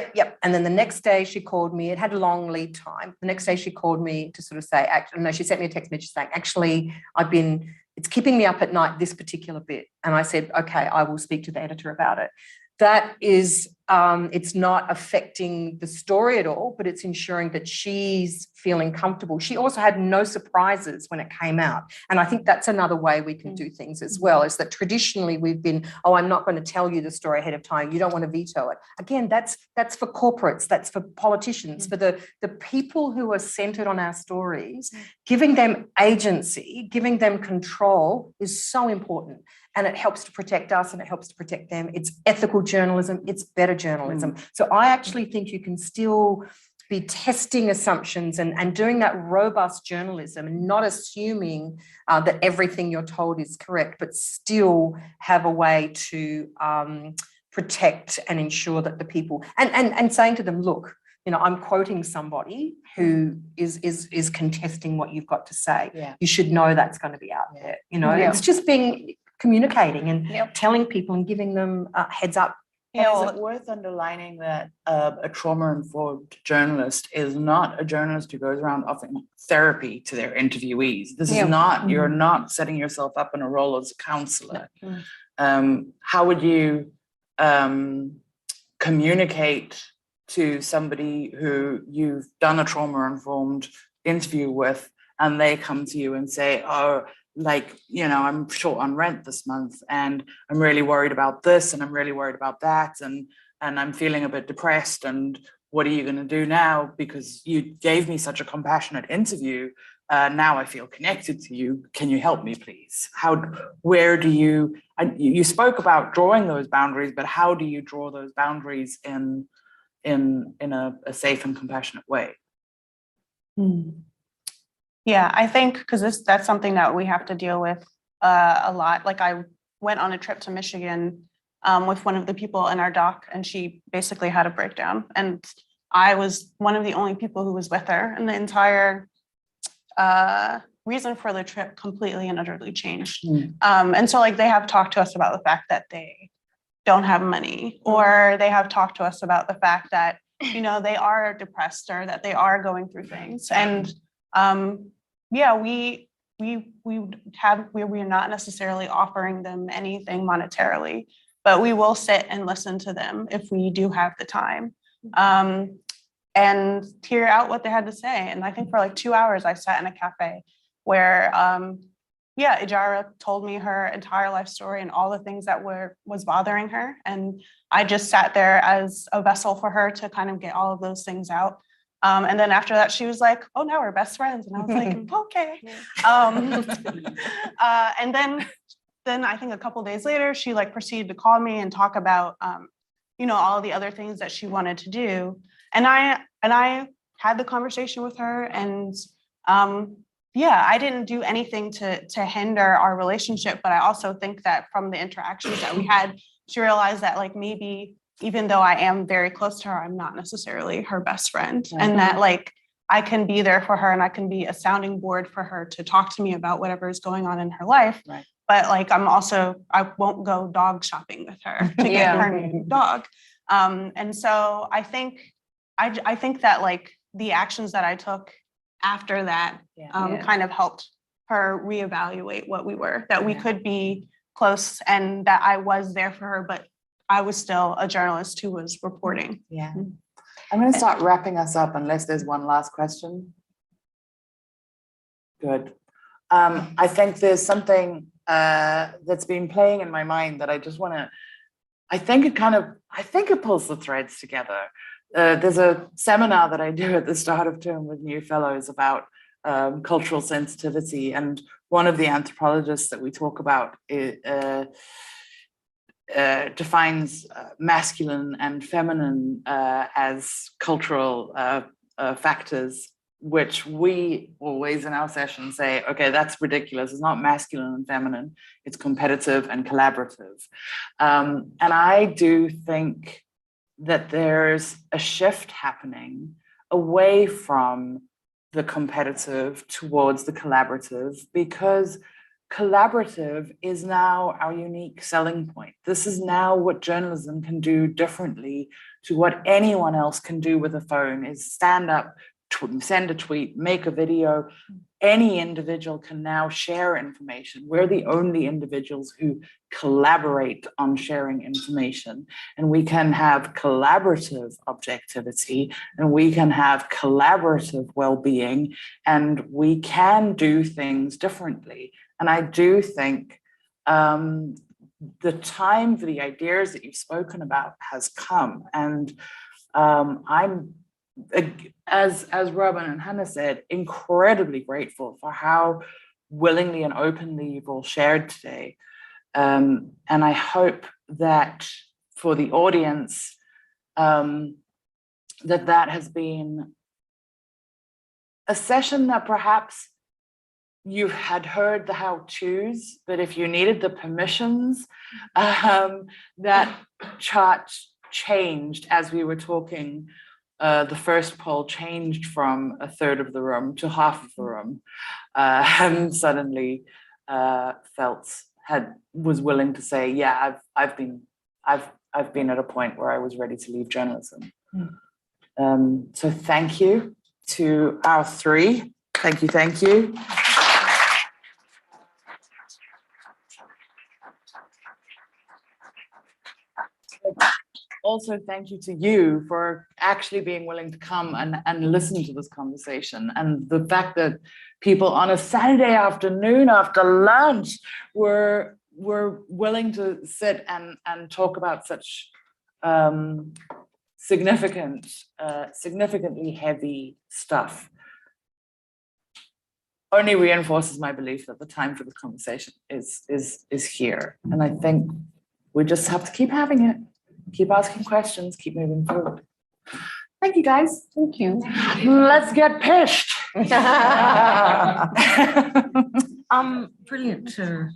Speaker 3: And then the next day she called me. It had a long lead time. The next day she called me to sort of say, she sent me a text message saying, actually, it's keeping me up at night, this particular bit. And I said, okay, I will speak to the editor about it. That is, it's not affecting the story at all, but it's ensuring that she's feeling comfortable. She also had no surprises when it came out. And I think that's another way we can do things as well, is that traditionally we've been, I'm not going to tell you the story ahead of time. You don't want to veto it. Again, that's for corporates, that's for politicians, for the people who are centered on our stories. Giving them agency, giving them control is so important. And it helps to protect us and it helps to protect them. It's ethical journalism. It's better journalism. So I actually think you can still be testing assumptions and doing that robust journalism, and not assuming that everything you're told is correct, but still have a way to protect and ensure that the people, and saying to them, look, I'm quoting somebody who is contesting what you've got to say. Yeah. You should know that's going to be out there. It's just communicating and telling people and giving them a heads up.
Speaker 2: Is it worth underlining that a trauma-informed journalist is not a journalist who goes around offering therapy to their interviewees? This is not, you're not setting yourself up in a role as a counselor. How would you communicate to somebody who you've done a trauma-informed interview with, and they come to you and say, I'm short on rent this month, and I'm really worried about this, and I'm really worried about that, and I'm feeling a bit depressed, and what are you going to do now? Because you gave me such a compassionate interview, now I feel connected to you. Can you help me, please? Where do you spoke about drawing those boundaries, but how do you draw those boundaries in a safe and compassionate way?
Speaker 4: Yeah, I think because that's something that we have to deal with a lot. Like I went on a trip to Michigan with one of the people in our doc, and she basically had a breakdown. And I was one of the only people who was with her in the entire reason for the trip completely and utterly changed.
Speaker 2: Mm.
Speaker 4: And so like they have talked to us about the fact that they don't have money, or they have talked to us about the fact that, you know, they are depressed or that they are going through things. And yeah, we are not necessarily offering them anything monetarily, but we will sit and listen to them if we do have the time, and hear out what they had to say. And I think for like 2 hours, I sat in a cafe where, yeah, Ijara told me her entire life story and all the things that was bothering her. And I just sat there as a vessel for her to kind of get all of those things out. And then after that, she was like, oh, now we're best friends. And I was like, okay. And then I think a couple of days later, she like proceeded to call me and talk about, you know, all the other things that she wanted to do. And I had the conversation with her, and yeah, I didn't do anything to hinder our relationship, but I also think that from the interactions that we had, she realized that like maybe even though I am very close to her, I'm not necessarily her best friend, and that like I can be there for her and I can be a sounding board for her to talk to me about whatever is going on in her life.
Speaker 2: Right.
Speaker 4: But like I won't go dog shopping with her to get her new dog. And so I think that like the actions that I took after that kind of helped her reevaluate what we were, that we could be close and that I was there for her, but I was still a journalist who was reporting.
Speaker 2: Yeah. I'm going to start wrapping us up unless there's one last question. Good. I think there's something that's been playing in my mind that I just want to, I think it pulls the threads together. There's a seminar that I do at the start of term with new fellows about cultural sensitivity. And one of the anthropologists that we talk about defines masculine and feminine as cultural factors, which we always in our session say, okay, that's ridiculous. It's not masculine and feminine. It's competitive and collaborative. And I do think that there's a shift happening away from the competitive towards the collaborative, because collaborative is now our unique selling point. This is now what journalism can do differently to what anyone else can do with a phone, is stand up, send a tweet, make a video. Any individual can now share information. We're the only individuals who collaborate on sharing information, and we can have collaborative objectivity, and we can have collaborative well-being, and we can do things differently. And I do think the time for the ideas that you've spoken about has come. And I'm, as Robin and Hannah said, incredibly grateful for how willingly and openly you've all shared today. And I hope that for the audience, that has been a session that perhaps you had heard the how-tos, but if you needed the permissions, that chart changed as we were talking. The first poll changed from a third of the room to half of the room, and suddenly was willing to say, yeah, I've been at a point where I was ready to leave journalism. So thank you to our three. Thank you. Also, thank you to you for actually being willing to come and listen to this conversation. And the fact that people on a Saturday afternoon after lunch were willing to sit and talk about such significantly heavy stuff only reinforces my belief that the time for this conversation is here. And I think we just have to keep having it. Keep asking questions, keep moving forward. Thank you, guys.
Speaker 3: Thank you.
Speaker 2: Let's get pished.
Speaker 3: Brilliant to